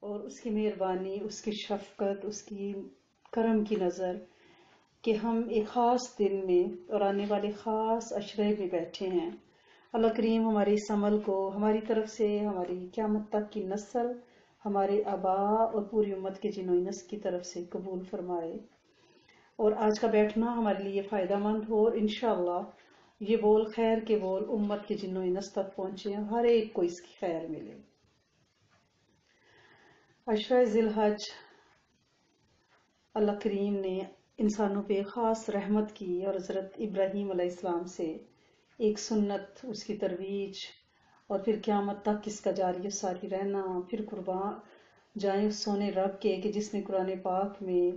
اور اس کی مہربانی، اس کی شفقت، اس کی کرم کی نظر کہ ہم ایک خاص دن میں اور آنے والے خاص عشرے میں بیٹھے ہیں۔ اللہ کریم ہمارے اس عمل کو ہماری طرف سے ہماری قیامت تک کی نسل، ہمارے آباء اور پوری امت کے جن و انس کی طرف سے قبول فرمائے، اور آج کا بیٹھنا ہمارے لیے فائدہ مند ہو، اور انشاءاللہ یہ بول خیر کے بول امت کے جن و انس تک پہنچے، ہر ایک کو اس کی خیر ملے۔ عشرہ ذی الحج اللہ کریم نے انسانوں پہ خاص رحمت کی، اور حضرت ابراہیم علیہ السلام سے ایک سنت، اس کی ترویج، اور پھر قیامت تک اس کا جاری و ساری رہنا، پھر قربان جائیں اس سونے رب کے کہ جس نے قرآن پاک میں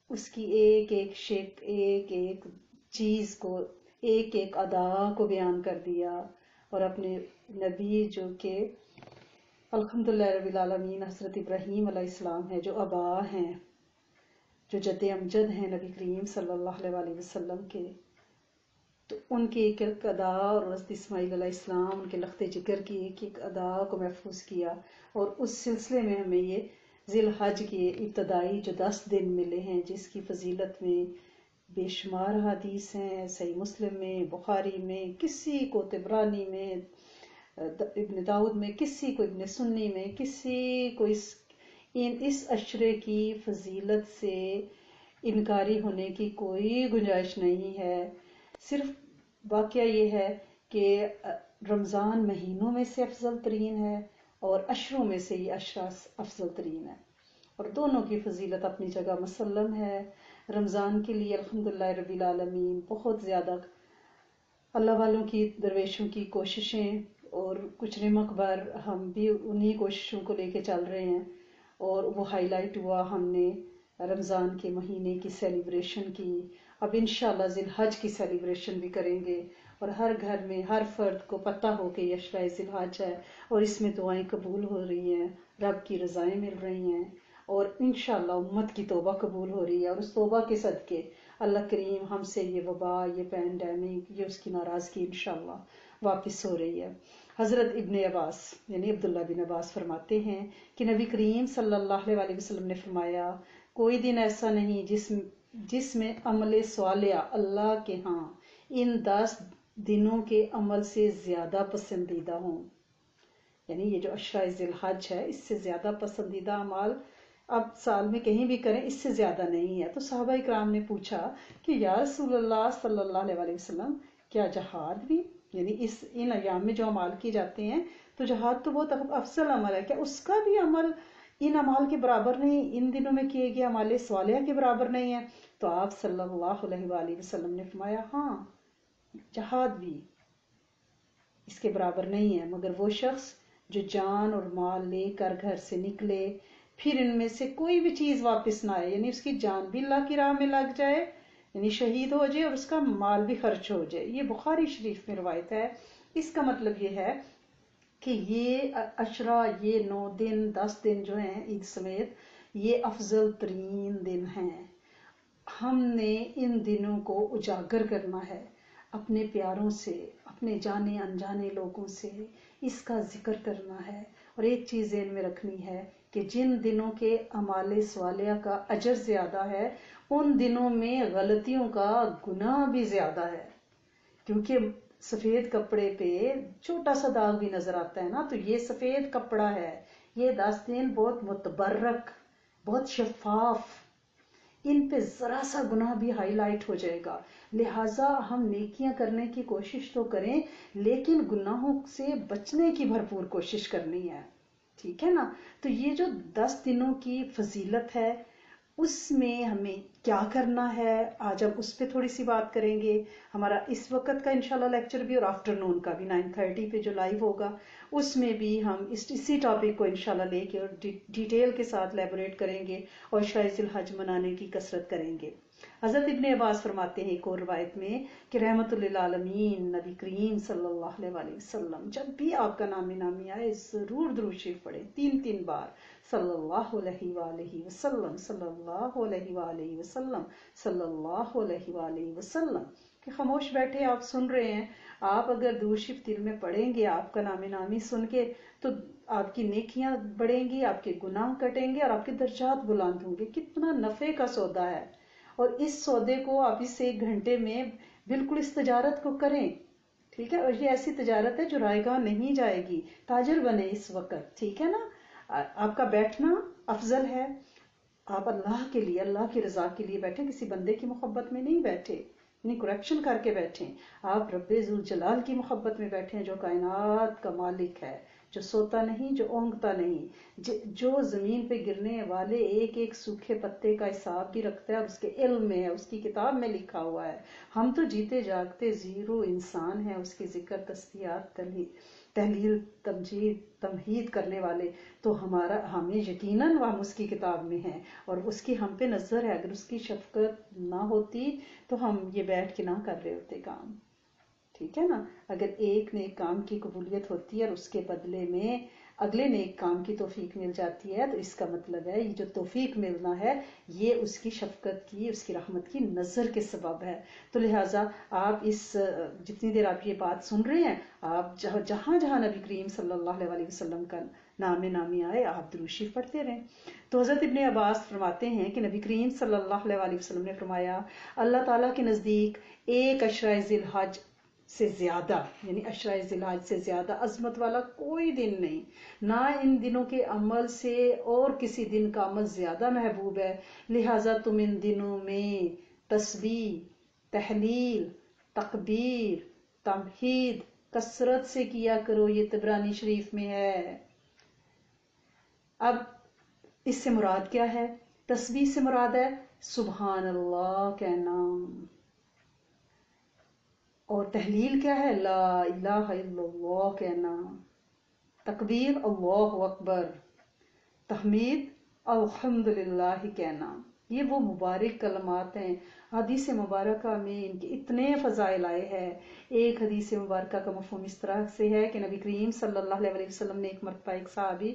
اس کی ایک ایک شک، ایک ایک چیز کو، ایک ایک ادا کو بیان کر دیا، اور اپنے نبی جو کہ الحمدللہ رب العالمین حضرت ابراہیم علیہ السلام ہے، جو آبا ہیں، جو جد امجد ہیں نبی کریم صلی اللہ علیہ وسلم کے، تو ان کی ایک ایک ادا، اور حضرت اسماعیل علیہ السلام ان کے لخت جگر کی ایک ایک ادا کو محفوظ کیا، اور اس سلسلے میں ہمیں یہ ذی الحج کے ابتدائی جو 10 دن ملے ہیں، جس کی فضیلت میں بے شمار حدیث ہیں، صحیح مسلم میں، بخاری میں، کسی کو طبرانی میں، ابن داؤد میں، کسی کو ابن سنی میں، کسی کو اس عشرے کی فضیلت سے انکاری ہونے کی کوئی گنجائش نہیں ہے۔ صرف واقعہ یہ ہے کہ رمضان مہینوں میں سے افضل ترین ہے، اور عشروں میں سے یہ عشرہ افضل ترین ہے، اور دونوں کی فضیلت اپنی جگہ مسلم ہے۔ رمضان کے لیے الحمدللہ رب العالمین بہت زیادہ اللہ والوں کی، درویشوں کی کوششیں، اور کچھ رمق بھر ہم بھی انہی کوششوں کو لے کے چل رہے ہیں، اور وہ ہائی لائٹ ہوا ہم نے رمضان کے مہینے کی سیلیبریشن کی۔ اب انشاءاللہ ذی الحج کی سیلیبریشن بھی کریں گے، اور ہر گھر میں ہر فرد کو پتہ ہو کہ یہ عشرہ ذی الحج ہے، اور اس میں دعائیں قبول ہو رہی ہیں، رب کی رضائیں مل رہی ہیں، اور انشاءاللہ امت کی توبہ قبول ہو رہی ہے، اور اس توبہ کے صدقے اللہ کریم ہم سے یہ وبا، یہ پینڈیمک، یہ اس کی ناراضگی انشاءاللہ واپس ہو رہی ہے۔ حضرت ابن عباس یعنی عبداللہ بن عباس فرماتے ہیں کہ نبی کریم صلی اللہ علیہ وسلم نے فرمایا، کوئی دن ایسا نہیں جس میں عمل صالح اللہ کے ہاں ان 10 دنوں کے عمل سے زیادہ پسندیدہ ہوں۔ یعنی یہ جو عشرہ ذی الحج ہے، اس سے زیادہ پسندیدہ اعمال اب سال میں کہیں بھی کریں، اس سے زیادہ نہیں ہے۔ تو صحابہ اکرام نے پوچھا کہ یا رسول اللہ صلی اللہ علیہ وسلم، کیا جہاد بھی، یعنی ان ایام میں جو اعمال کیے جاتے ہیں، تو جہاد تو بہت افضل عمل ہے، کیا اس کا بھی عمل ان اعمال کے برابر نہیں، ان دنوں میں کیے گئے اعمال صالحہ کے برابر نہیں ہے؟ تو آپ صلی اللہ علیہ وآلہ وسلم نے فرمایا، ہاں جہاد بھی اس کے برابر نہیں ہے، مگر وہ شخص جو جان اور مال لے کر گھر سے نکلے، پھر ان میں سے کوئی بھی چیز واپس نہ آئے، یعنی اس کی جان بھی اللہ کی راہ میں لگ جائے، یعنی شہید ہو جائے، اور اس کا مال بھی خرچ ہو جائے۔ یہ بخاری شریف میں روایت ہے۔ اس کا مطلب یہ ہے کہ یہ عشرہ، یہ 9 دن 10 دن جو ہیں عید سمیت، یہ افضل ترین دن ہیں۔ ہم نے ان دنوں کو اجاگر کرنا ہے، اپنے پیاروں سے، اپنے جانے انجانے لوگوں سے اس کا ذکر کرنا ہے، اور ایک چیز ذہن میں رکھنی ہے کہ جن دنوں کے اعمال صالحہ کا اجر زیادہ ہے، ان دنوں میں غلطیوں کا گناہ بھی زیادہ ہے، کیونکہ سفید کپڑے پہ چھوٹا سا داغ بھی نظر آتا ہے نا، تو یہ سفید کپڑا ہے، یہ 10 دن بہت متبرک، بہت شفاف، ان پہ ذرا سا گناہ بھی ہائی لائٹ ہو جائے گا، لہٰذا ہم نیکیاں کرنے کی کوشش تو کریں، لیکن گناہوں سے بچنے کی بھرپور کوشش کرنی ہے، ٹھیک ہے نا؟ تو یہ جو 10 دنوں کی فضیلت ہے، اس میں ہمیں کیا کرنا ہے، آج ہم اس پہ تھوڑی سی بات کریں گے۔ ہمارا اس وقت کا انشاءاللہ لیکچر بھی، اور آفٹر نون کا بھی 9:30 پہ جو لائیو ہوگا، اس میں بھی ہم اسی ٹاپک کو انشاءاللہ لے کے اور ڈیٹیل کے ساتھ لیبوریٹ کریں گے، اور عشرہ ذی الحج منانے کی کثرت کریں گے۔ حضرت ابن عباس فرماتے ہیں ایک اور روایت میں کہ رحمت للعالمین نبی کریم صلی اللہ علیہ وسلم جب بھی آپ کا نام نامی آئے، ضرور درود شریف پڑھیں 3 بار، صلی اللہ علیہ وآلہ وسلم، صلی اللہ علیہ وآلہ وسلم، صلی اللہ علیہ وآلہ وسلم۔ کہ خاموش بیٹھے آپ سن رہے ہیں، آپ اگر درود شریف دل میں پڑھیں گے، آپ کا نام نامی سن کے، تو آپ کی نیکیاں بڑھیں گی، آپ کے گناہ کٹیں گے اور آپ کے درجات بلند ہوں گے. کتنا نفع کا سودا ہے. اور اس سودے کو آپ اس 1 گھنٹے میں بالکل اس تجارت کو کریں. ٹھیک ہے. اور یہ ایسی تجارت ہے جو رائے گاہ نہیں جائے گی. تاجر بنے اس وقت. ٹھیک ہے نا. آپ کا بیٹھنا افضل ہے. آپ اللہ کے لیے، اللہ کی رضا کے لیے بیٹھے، کسی بندے کی محبت میں نہیں بیٹھے، یعنی کریکشن کر کے بیٹھیں. آپ رب ذوالجلال کی محبت میں بیٹھیں جو کائنات کا مالک ہے، جو سوتا نہیں، جو اونگتا نہیں، جو زمین پہ گرنے والے ایک ایک سوکھے پتے کا حساب بھی رکھتا ہے اور اس کے علم میں ہے، اس کی کتاب میں لکھا ہوا ہے. ہم تو جیتے جاگتے زیرو انسان ہیں، اس کی ذکر تسبیحات تحلیل تمجید تمہید کرنے والے. تو ہمیں یقیناً ہم اس کی کتاب میں ہیں اور اس کی ہم پہ نظر ہے. اگر اس کی شفقت نہ ہوتی تو ہم یہ بیٹھ کے نہ کر رہے ہوتے کام. ٹھیک ہے نا. اگر ایک نیک کام کی قبولیت ہوتی ہے اور اس کے بدلے میں اگلے نیک کام کی توفیق مل جاتی ہے، تو اس کا مطلب ہے یہ جو توفیق ملنا ہے یہ اس کی شفقت کی، اس کی رحمت کی نظر کے سبب ہے. تو لہٰذا آپ جتنی دیر آپ یہ بات سن رہے ہیں، آپ جہاں جہاں نبی کریم صلی اللہ علیہ وسلم کا نام نامی آئے آپ درود شریف پڑھتے رہیں. تو حضرت ابن عباس فرماتے ہیں کہ نبی کریم صلی اللہ علیہ وسلم نے فرمایا، اللہ تعالیٰ کے نزدیک ایک عشرہ ذی الحج سے زیادہ، یعنی عشرہ ذی الحج سے زیادہ عظمت والا کوئی دن نہیں. نہ ان دنوں کے عمل سے اور کسی دن کا عمل زیادہ محبوب ہے. لہٰذا تم ان دنوں میں تسبیح، تحلیل، تکبیر، تمہید کثرت سے کیا کرو. یہ طبرانی شریف میں ہے. اب اس سے مراد کیا ہے؟ تسبیح سے مراد ہے سبحان اللہ کہنا. اور تحلیل کیا ہے؟ لا الہ الا اللہ کہنا. تکبیر اللہ اکبر. تحمید الحمدللہ کہنا. یہ وہ مبارک کلمات ہیں. حدیث مبارکہ میں ان کے اتنے فضائل آئے ہیں. ایک حدیث مبارکہ کا مفہوم اس طرح سے ہے کہ نبی کریم صلی اللہ علیہ وسلم نے ایک مرتبہ ایک صحابی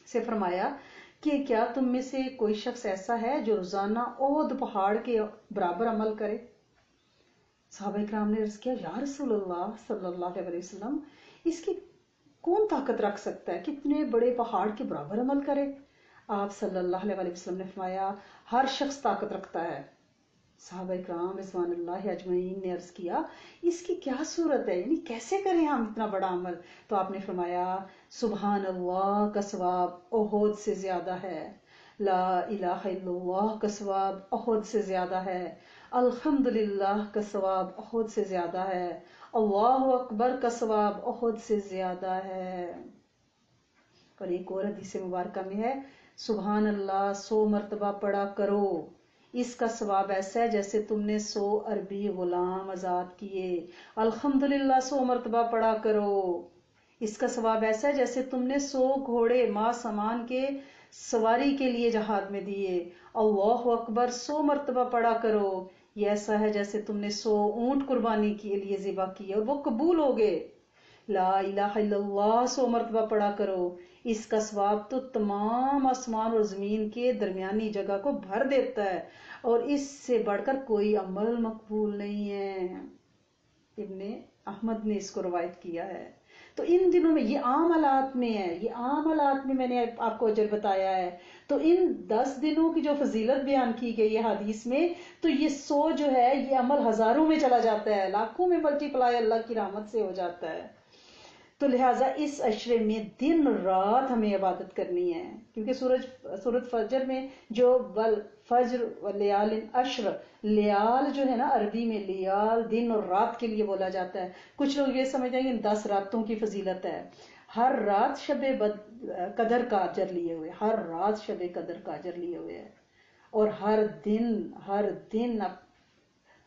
سے فرمایا کہ کیا تم میں سے کوئی شخص ایسا ہے جو روزانہ احد پہاڑ کے برابر عمل کرے؟ صحابہ کرام نے عرض کیا، یا رسول اللہ صلی اللہ علیہ وسلم، اس کی کون طاقت رکھ سکتا ہے، کتنے بڑے پہاڑ کے برابر عمل کرے؟ آپ صلی اللہ علیہ وسلم نے فرمایا، ہر شخص طاقت رکھتا ہے. صحابہ کرام رضوان اللہ اجمعین نے عرض کیا، اس کی کیا صورت ہے، یعنی کیسے کریں ہم اتنا بڑا عمل؟ تو آپ نے فرمایا، سبحان اللہ کا ثواب احد سے زیادہ ہے. لا الہ الا اللہ کا ثواب احد سے زیادہ ہے. الحمدللہ کا ثواب احد سے زیادہ ہے. اللہ اکبر کا ثواب احد سے زیادہ ہے. اور ایک اور حدیث مبارکہ میں ہے، سبحان اللہ 100 مرتبہ پڑھا کرو، اس کا ثواب ایسا ہے جیسے تم نے 100 عربی غلام آزاد کیے. الحمدللہ 100 مرتبہ پڑھا کرو، اس کا ثواب ایسا ہے جیسے تم نے 100 گھوڑے ماں سامان کے سواری کے لیے جہاد میں دیے. اللہ اکبر 100 مرتبہ پڑھا کرو، یہ ایسا ہے جیسے تم نے 100 اونٹ قربانی کے لیے ذبح کیے اور وہ قبول ہو گئے. لا الہ الا اللہ 100 مرتبہ پڑھا کرو، اس کا ثواب تو تمام آسمان اور زمین کے درمیانی جگہ کو بھر دیتا ہے اور اس سے بڑھ کر کوئی عمل مقبول نہیں ہے. ابن احمد نے اس کو روایت کیا ہے. تو ان دنوں میں یہ عام حالات میں ہے، یہ عام حالات میں نے آپ کو اجر بتایا ہے. تو ان 10 دنوں کی جو فضیلت بیان کی گئی ہے حدیث میں، تو یہ 100 جو ہے یہ عمل ہزاروں میں چلا جاتا ہے، لاکھوں میں ملٹی پلائی اللہ کی رحمت سے ہو جاتا ہے. تو لہٰذا اس عشرے میں دن رات ہمیں عبادت کرنی ہے، کیونکہ سورۃ فجر میں جو فجر لیال عشر، لیال جو ہے نا عربی میں لیال دن اور رات کے لیے بولا جاتا ہے. کچھ لوگ یہ سمجھ جائیں گے 10 راتوں کی فضیلت ہے. ہر رات شب قدر کا اجر لیے ہوئے، ہر رات شب قدر کا اجر لیے ہوئے ہے. اور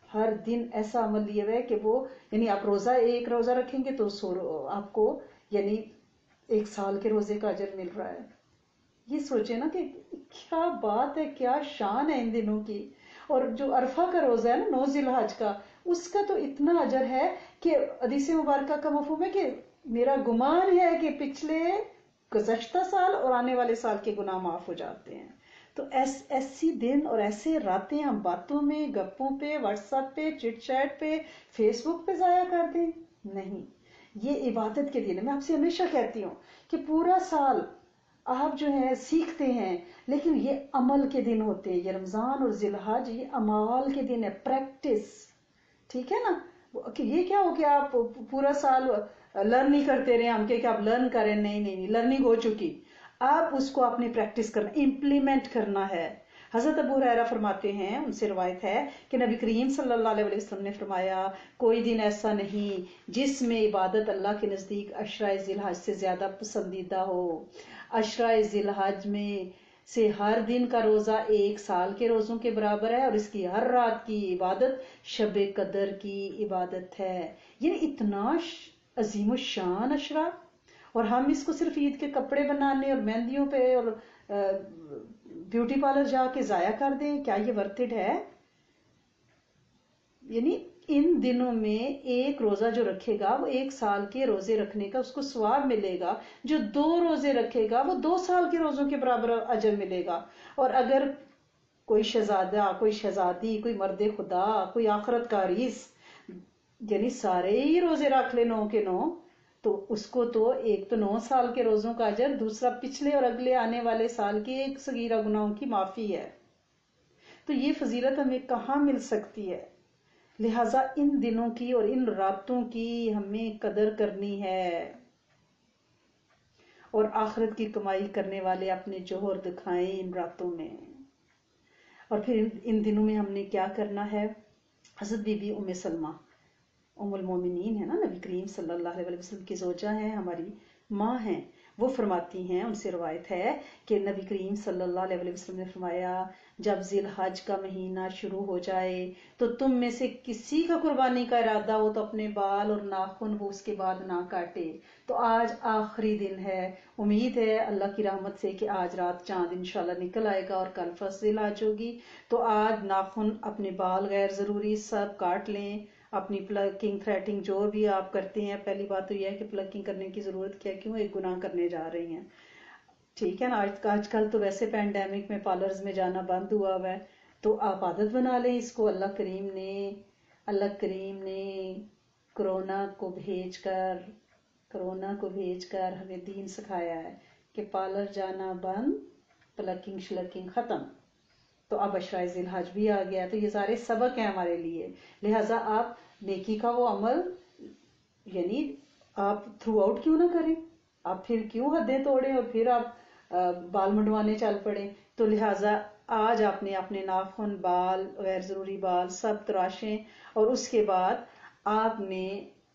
ہر دن ایسا عمل لیے ہوئے کہ وہ، یعنی آپ ایک روزہ رکھیں گے تو آپ کو یعنی 1 سال کے روزے کا اجر مل رہا ہے. یہ سوچے نا کہ کیا بات ہے، کیا شان ہے ان دنوں کی. اور جو عرفہ کا روزہ ہے نا 9 ذی الحج کا، اس کا تو اتنا اجر ہے کہ حدیث مبارکہ کا مفہوم ہے کہ میرا گمان ہے کہ پچھلے گزشتہ سال اور آنے والے سال کے گناہ معاف ہو جاتے ہیں. تو ایسی دن اور ایسے راتیں ہم باتوں میں، گپوں پہ، واٹس ایپ پہ، چٹ چیٹ پہ، فیس بک پہ ضائع کر دیں؟ نہیں. یہ عبادت کے دن ہے. میں آپ سے ہمیشہ کہتی ہوں کہ پورا سال آپ جو ہے سیکھتے ہیں، لیکن یہ عمل کے دن ہوتے ہیں. یہ رمضان اور ذی الحج یہ اعمال کے دن ہے، پریکٹس. ٹھیک ہے نا؟ کہ یہ کیا ہو کہ آپ پورا سال لرن نہیں کرتے رہے ہم کہ آپ لرن کریں. نہیں نہیں نہیں، لرننگ ہو چکی. آپ اس کو اپنی پریکٹس کرنا، امپلیمنٹ کرنا ہے. حضرت ابو ہریرہ فرماتے ہیں، ان سے روایت ہے کہ نبی کریم صلی اللہ علیہ وسلم نے فرمایا کوئی دن ایسا نہیں جس میں عبادت اللہ کے نزدیک عشرہ ذی الحج سے زیادہ پسندیدہ ہو. عشرہ ذی الحج میں سے ہر دن کا روزہ 1 سال کے روزوں کے برابر ہے، اور اس کی ہر رات کی عبادت شب قدر کی عبادت ہے. یہ اتنا عظیم الشان عشرہ، اور ہم اس کو صرف عید کے کپڑے بنانے اور مہندیوں پہ اور بیوٹی پارلر جا کے ضائع کر دیں. کیا یہ ورتھ اٹ ہے؟ یعنی ان دنوں میں ایک روزہ جو رکھے گا وہ 1 سال کے روزے رکھنے کا اس کو ثواب ملے گا. جو 2 روزے رکھے گا وہ 2 سال کے روزوں کے برابر اجر ملے گا. اور اگر کوئی شہزادہ، کوئی شہزادی، کوئی مرد خدا، کوئی آخرت کا عریس یعنی سارے ہی روزے رکھ لے 9 کے 9، تو اس کو تو ایک تو 9 سال کے روزوں کا اجر، دوسرا پچھلے اور اگلے آنے والے سال کے ایک صغیرہ گناہوں کی معافی ہے. تو یہ فضیلت ہمیں کہاں مل سکتی ہے؟ لہٰذا ان دنوں کی اور ان راتوں کی ہمیں قدر کرنی ہے. اور آخرت کی کمائی کرنے والے اپنے جوہر دکھائیں ان راتوں میں. اور پھر ان دنوں میں ہم نے کیا کرنا ہے؟ حضرت بی بی ام سلمہ ام المومنین ہے نا، نبی کریم صلی اللہ علیہ وسلم کی زوجہ ہیں، ہماری ماں ہیں. وہ فرماتی ہیں، ان سے روایت ہے کہ نبی کریم صلی اللہ علیہ وسلم نے فرمایا جب ذی الحج کا مہینہ شروع ہو جائے تو تم میں سے کسی کا قربانی کا ارادہ ہو تو اپنے بال اور ناخن وہ اس کے بعد نہ کاٹے. تو آج آخری دن ہے، امید ہے اللہ کی رحمت سے کہ آج رات چاند انشاءاللہ نکل آئے گا اور کل فرسٹ ذی الحج ہوگی. تو آج ناخن، اپنے بال غیر ضروری سب کاٹ لیں. اپنی پلکنگ تھریٹنگ جو بھی آپ کرتے ہیں، پہلی بات تو یہ ہے کہ پلکنگ کرنے کی ضرورت کیا، کیوں ایک گناہ کرنے جا رہی ہیں. ٹھیک ہے نا؟ آج کل تو ویسے پینڈیمک میں پارلرز میں جانا بند ہوا ہوا ہے، تو آپ عادت بنا لیں اس کو. اللہ کریم نے کرونا کو بھیج کر ہمیں دین سکھایا ہے کہ پارلر جانا بند، پلکنگ شلکنگ ختم. تو اب عشرہ ذی الحج بھی آ گیا، تو یہ سارے سبق ہیں ہمارے لیے. لہٰذا آپ نیکی کا وہ عمل یعنی آپ تھرو آؤٹ کیوں نہ کریں؟ آپ پھر کیوں حدیں توڑیں اور پھر آپ بال منڈوانے چل پڑیں؟ تو لہٰذا آج آپ نے اپنے ناخن، بال، غیر ضروری بال سب تراشیں، اور اس کے بعد آپ نے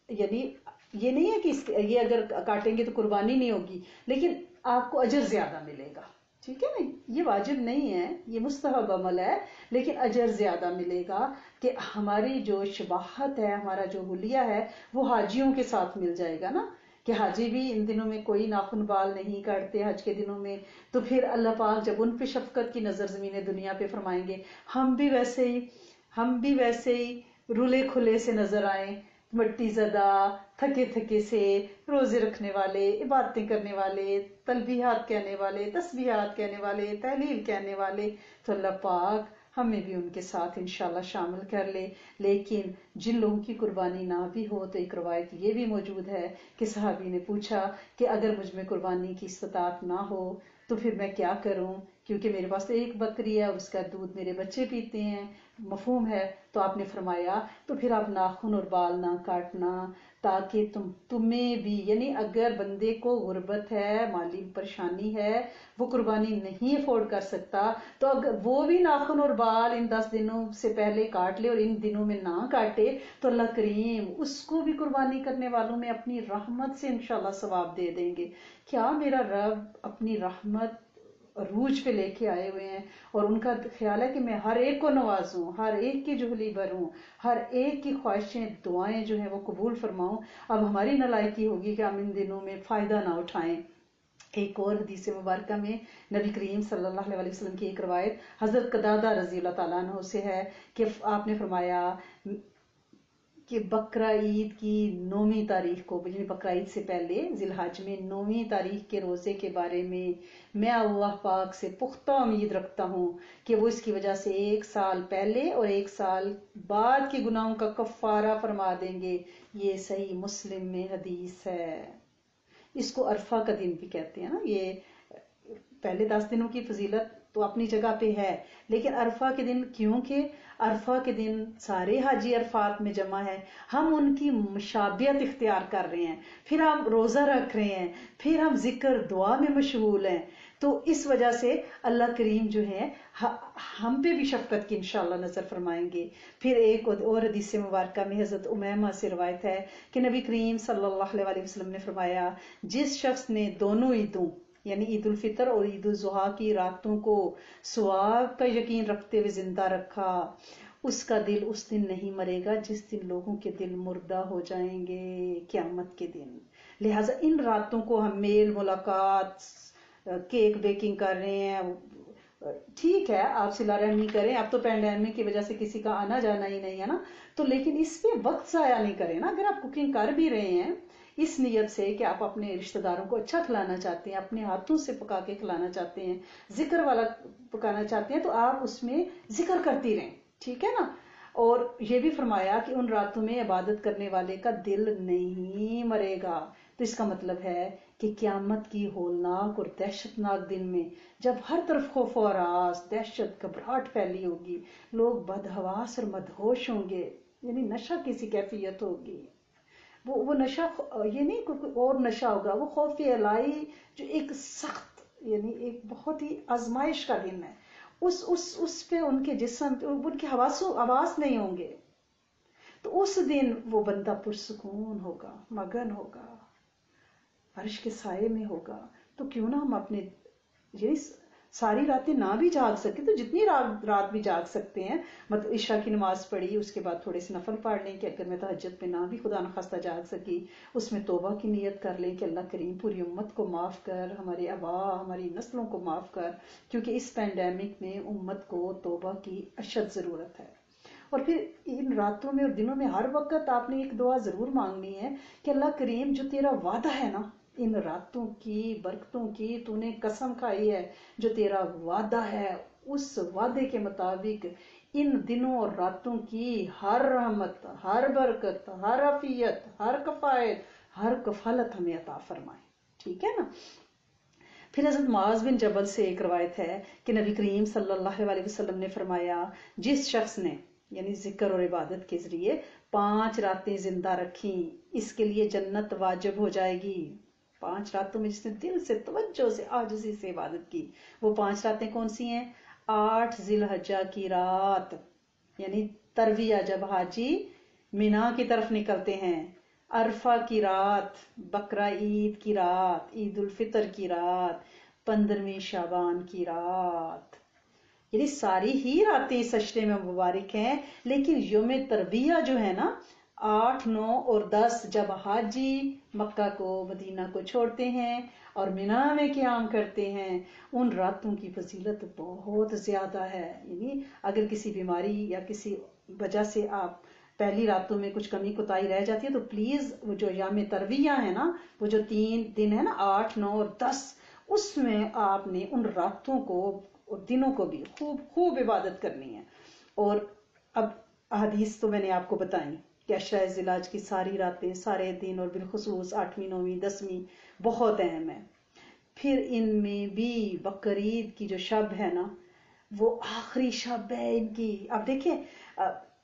یعنی یہ نہیں ہے کہ یہ اگر کاٹیں گے تو قربانی نہیں ہوگی، لیکن آپ کو اجر زیادہ ملے گا. ٹھیک ہے نا؟ یہ واجب نہیں ہے، یہ مستحب عمل ہے، لیکن اجر زیادہ ملے گا کہ ہماری جو شباہت ہے، ہمارا جو حلیہ ہے وہ حاجیوں کے ساتھ مل جائے گا نا. کہ حاجی بھی ان دنوں میں کوئی ناخن بال نہیں کاٹتے حج کے دنوں میں، تو پھر اللہ پاک جب ان پہ شفقت کی نظر زمین دنیا پہ فرمائیں گے، ہم بھی ویسے ہی رولے کھلے سے نظر آئیں، مٹی زدہ، تھکے سے، روزے رکھنے والے، عبادتیں کرنے والے، تلبیحات کہنے والے، تسبیحات کہنے والے، تحلیل کہنے والے. تو اللہ پاک ہمیں بھی ان کے ساتھ انشاءاللہ شامل کر لے. لیکن جن لوگوں کی قربانی نہ بھی ہو، تو ایک روایت یہ بھی موجود ہے کہ صحابی نے پوچھا کہ اگر مجھ میں قربانی کی استطاعت نہ ہو تو پھر میں کیا کروں، کیونکہ میرے پاس تو ایک بکری ہے اور اس کا دودھ میرے بچے پیتے ہیں. مفہوم ہے؟ تو آپ نے فرمایا تو پھر آپ ناخن اور بال نہ کاٹنا، تاکہ تمہیں بھی یعنی اگر بندے کو غربت ہے، مالی پریشانی ہے، وہ قربانی نہیں افورڈ کر سکتا، تو اگر وہ بھی ناخن اور بال ان 10 دنوں سے پہلے کاٹ لے اور ان دنوں میں نہ کاٹے، تو اللہ کریم اس کو بھی قربانی کرنے والوں میں اپنی رحمت سے انشاءاللہ ثواب دے دیں گے. کیا میرا رب اپنی رحمت عروج پہ لے کے آئے ہوئے ہیں، اور ان کا خیال ہے کہ میں ہر ایک کو نوازوں، ہر ایک کی جھولی بھروں، ہر ایک کی خواہشیں، دعائیں جو ہیں وہ قبول فرماؤں. اب ہماری نالائکی ہوگی کہ ہم ان دنوں میں فائدہ نہ اٹھائیں. ایک اور حدیث مبارکہ میں نبی کریم صلی اللہ علیہ وسلم کی ایک روایت حضرت قتادہ رضی اللہ تعالیٰ عنہ سے ہے کہ آپ نے فرمایا کہ بقرہ عید کی 9ویں تاریخ کو، یعنی بقرہ عید سے پہلے ذی الحج میں 9ویں تاریخ کے روزے کے بارے میں اللہ پاک سے پختہ امید رکھتا ہوں کہ وہ اس کی وجہ سے 1 سال پہلے اور 1 سال بعد کے گناہوں کا کفارہ فرما دیں گے۔ یہ صحیح مسلم میں حدیث ہے۔ اس کو عرفہ کا دن بھی کہتے ہیں نا۔ یہ پہلے 10 دنوں کی فضیلت تو اپنی جگہ پہ ہے، لیکن عرفہ کے دن، کیونکہ عرفہ کے دن سارے حاجی عرفات میں جمع ہے، ہم ان کی مشابہت اختیار کر رہے ہیں، پھر ہم روزہ رکھ رہے ہیں، پھر ہم ذکر دعا میں مشغول ہیں، تو اس وجہ سے اللہ کریم جو ہے ہم پہ بھی شفقت کی انشاءاللہ نظر فرمائیں گے۔ پھر ایک اور حدیث مبارکہ میں حضرت امیمہ سے روایت ہے کہ نبی کریم صلی اللہ علیہ وسلم نے فرمایا، جس شخص نے دونوں عیدوں یعنی عید الفطر اور عید الاضحیٰ کی راتوں کو ثواب کا یقین رکھتے ہوئے زندہ رکھا، اس کا دل اس دن نہیں مرے گا جس دن لوگوں کے دل مردہ ہو جائیں گے، قیامت کے دن۔ لہٰذا ان راتوں کو ہم میل ملاقات، کیک بیکنگ کر رہے ہیں، ٹھیک ہے آپ صلہ رحمی کریں، اب تو پینڈیمک کی وجہ سے کسی کا آنا جانا ہی نہیں ہے نا، تو لیکن اس پہ وقت ضائع نہیں کریں نا۔ اگر آپ کوکنگ کر بھی رہے ہیں اس نیت سے کہ آپ اپنے رشتہ داروں کو اچھا کھلانا چاہتے ہیں، اپنے ہاتھوں سے پکا کے کھلانا چاہتے ہیں، ذکر والا پکانا چاہتے ہیں، تو آپ اس میں ذکر کرتی رہیں، ٹھیک ہے نا۔ اور یہ بھی فرمایا کہ ان راتوں میں عبادت کرنے والے کا دل نہیں مرے گا، تو اس کا مطلب ہے کہ قیامت کی ہولناک اور دہشت ناک دن میں جب ہر طرف خوف و ہراس، دہشت، گھبراہٹ پھیلی ہوگی، لوگ بدحواس اور مدہوش ہوں گے، یعنی نشہ کسی کیفیت ہوگی، وہ نشہ یہ نہیں کوئی اور نشہ ہوگا، وہ خوف الہی جو ایک سخت، یعنی ایک بہت ہی آزمائش کا دن ہے، اس پہ ان کے جسم پہ ان کے حواس نہیں ہوں گے، تو اس دن وہ بندہ پرسکون ہوگا، مگن ہوگا، عرش کے سائے میں ہوگا۔ تو کیوں نہ ہم اپنے یہ ساری راتیں نہ بھی جاگ سکے تو جتنی رات بھی جاگ سکتے ہیں، مطلب عشاء کی نماز پڑھی، اس کے بعد تھوڑے سے نفل پڑھ لیں کہ اگر میں تہجد میں نہ بھی خدا نخواستہ جاگ سکی، اس میں توبہ کی نیت کر لیں کہ اللہ کریم پوری امت کو معاف کر، ہمارے آباء، ہماری نسلوں کو معاف کر، کیونکہ اس پینڈیمک میں امت کو توبہ کی اشد ضرورت ہے۔ اور پھر ان راتوں میں اور دنوں میں ہر وقت آپ نے ایک دعا ضرور مانگنی ہے کہ اللہ کریم جو تیرا وعدہ ہے نا، ان راتوں کی برکتوں کی تو نے قسم کھائی ہے، جو تیرا وعدہ ہے اس وعدے کے مطابق ان دنوں اور راتوں کی ہر رحمت، ہر برکت، ہر عافیت، ہر کفایت، ہر کفالت ہمیں عطا فرمائے، ٹھیک ہے نا۔ پھر حضرت معاذ بن جبل سے ایک روایت ہے کہ نبی کریم صلی اللہ علیہ وسلم نے فرمایا، جس شخص نے یعنی ذکر اور عبادت کے ذریعے 5 راتیں زندہ رکھیں، اس کے لیے جنت واجب ہو جائے گی۔ 5 راتوں میں جس نے دل سے، توجہ سے، عاجزی سے عبادت کی، وہ 5 راتیں کون سی ہیں؟ 8 ذی الحجہ کی رات، یعنی ترویہ جب حاجی مینا کی طرف نکلتے ہیں، عرفہ کی رات، بقرہ عید کی رات، عید الفطر کی رات، 15ویں شعبان کی رات، یعنی ساری ہی راتیں اس اشرے میں مبارک ہیں، لیکن یوم ترویہ جو ہے نا، 8، 9 اور 10 جب حاجی مکہ کو، مدینہ کو چھوڑتے ہیں اور مینا میں قیام کرتے ہیں، ان راتوں کی فضیلت بہت زیادہ ہے۔ یعنی اگر کسی بیماری یا کسی وجہ سے آپ پہلی راتوں میں کچھ کمی کوتاہی رہ جاتی ہے تو پلیز وہ جو ایام ترویہ ہے نا، وہ جو 3 دن ہے نا، 8، 9 اور 10، اس میں آپ نے ان راتوں کو اور دنوں کو بھی خوب خوب عبادت کرنی ہے۔ اور اب احادیث تو میں نے آپ کو بتائیں کہ عشرہ ذی الحج کی ساری راتیں، سارے دن، اور بالخصوص 8ویں، 9ویں، 10ویں بہت اہم ہے۔ پھر ان میں بھی بقرعید کی جو شب ہے نا، وہ آخری شب ہے ان کی۔ اب دیکھیں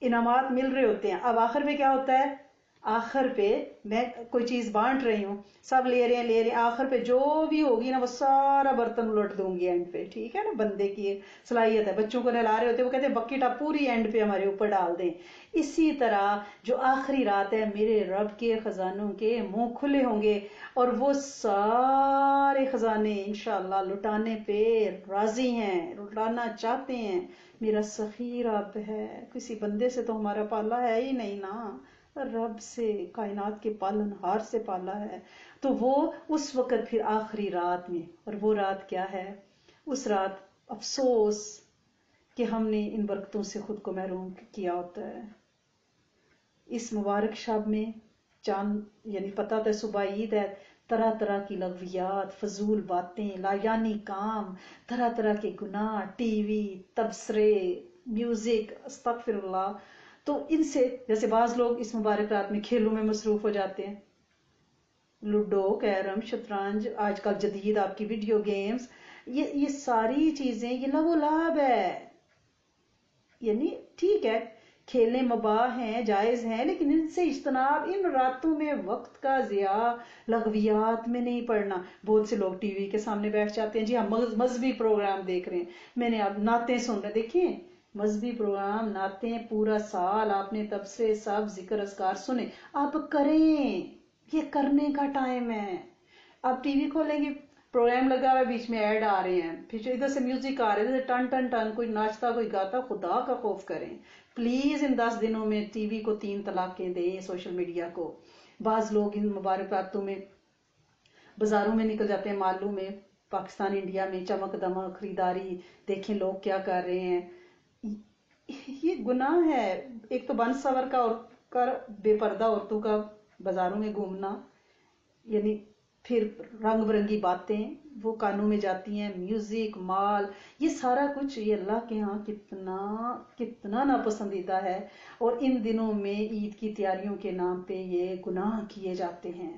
انعامات مل رہے ہوتے ہیں، اب آخر پہ کیا ہوتا ہے؟ آخر پہ میں کوئی چیز بانٹ رہی ہوں، سب لے رہے ہیں، آخر پہ جو بھی ہوگی نا وہ سارا برتن الٹ دوں گی اینڈ پہ، ٹھیک ہے نا۔ بندے کی صلاحیت ہے، بچوں کو نہلا رہے ہوتے ہیں، وہ کہتے ہیں بکیٹ آپ پوری اینڈ پہ ہمارے اوپر ڈال دیں۔ اسی طرح جو آخری رات ہے، میرے رب کے خزانوں کے منہ کھلے ہوں گے اور وہ سارے خزانے انشاءاللہ لٹانے پہ راضی ہیں، لٹانا چاہتے ہیں۔ میرا سخی رب ہے، کسی بندے سے تو ہمارا پالا ہے ہی نہیں نا، رب سے، کائنات کے پالن ہار سے پالا ہے۔ تو وہ اس وقت پھر آخری رات میں، اور وہ رات کیا ہے؟ اس رات افسوس کہ ہم نے ان برکتوں سے خود کو محروم کیا ہوتا ہے۔ اس مبارک شب میں چاند یعنی پتہ تھا صبح عید ہے، طرح طرح کی لغویات، فضول باتیں، لایانی کام، طرح طرح کے گناہ، ٹی وی، تبصرے، میوزک، استغفر اللہ. تو ان سے جیسے بعض لوگ اس مبارک رات میں کھیلوں میں مصروف ہو جاتے ہیں، لوڈو، کیرم، شطرنج، آج کل جدید آپ کی ویڈیو گیمز، یہ ساری چیزیں یہ لغو لعب ہے. یعنی ٹھیک ہے کھیلنے مباح ہیں، جائز ہیں، لیکن ان سے اجتناب، ان راتوں میں وقت کا ضیاع لغویات میں نہیں پڑنا. بہت سے لوگ ٹی وی کے سامنے بیٹھ جاتے ہیں، جی ہم مذہبی پروگرام دیکھ رہے ہیں، میں نے اب نعتیں سن رہے، دیکھیں مذہبی پروگرام، نعتیں، پورا سال آپ نے تب سے سب ذکر اذکار سنے، آپ کریں، یہ کرنے کا ٹائم ہے. آپ ٹی وی کھولیں گے، پروگرام لگا ہوا ہے، بیچ میں ایڈ آ رہے ہیں، پھر ادھر سے میوزک آ رہے ہیں، ٹن ٹن ٹن، کوئی ناچتا کوئی گاتا. خدا کا خوف کریں پلیز. ان 10 دنوں میں ٹی وی کو 3 طلاقیں دیں، سوشل میڈیا کو. بعض لوگ ان مبارک راتوں میں بازاروں میں نکل جاتے ہیں، مالوں میں، پاکستان انڈیا میں چمک دمک خریداری، دیکھیں لوگ کیا کر رہے ہیں. یہ گناہ ہے. ایک تو بن سور کا بے پردہ عورتوں کا بازاروں میں گھومنا، یعنی پھر رنگ برنگی باتیں وہ کانوں میں جاتی ہیں، میوزک، مال، یہ سارا کچھ یہ اللہ کے ہاں کتنا کتنا ناپسندیدہ ہے. اور ان دنوں میں عید کی تیاریوں کے نام پہ یہ گناہ کیے جاتے ہیں.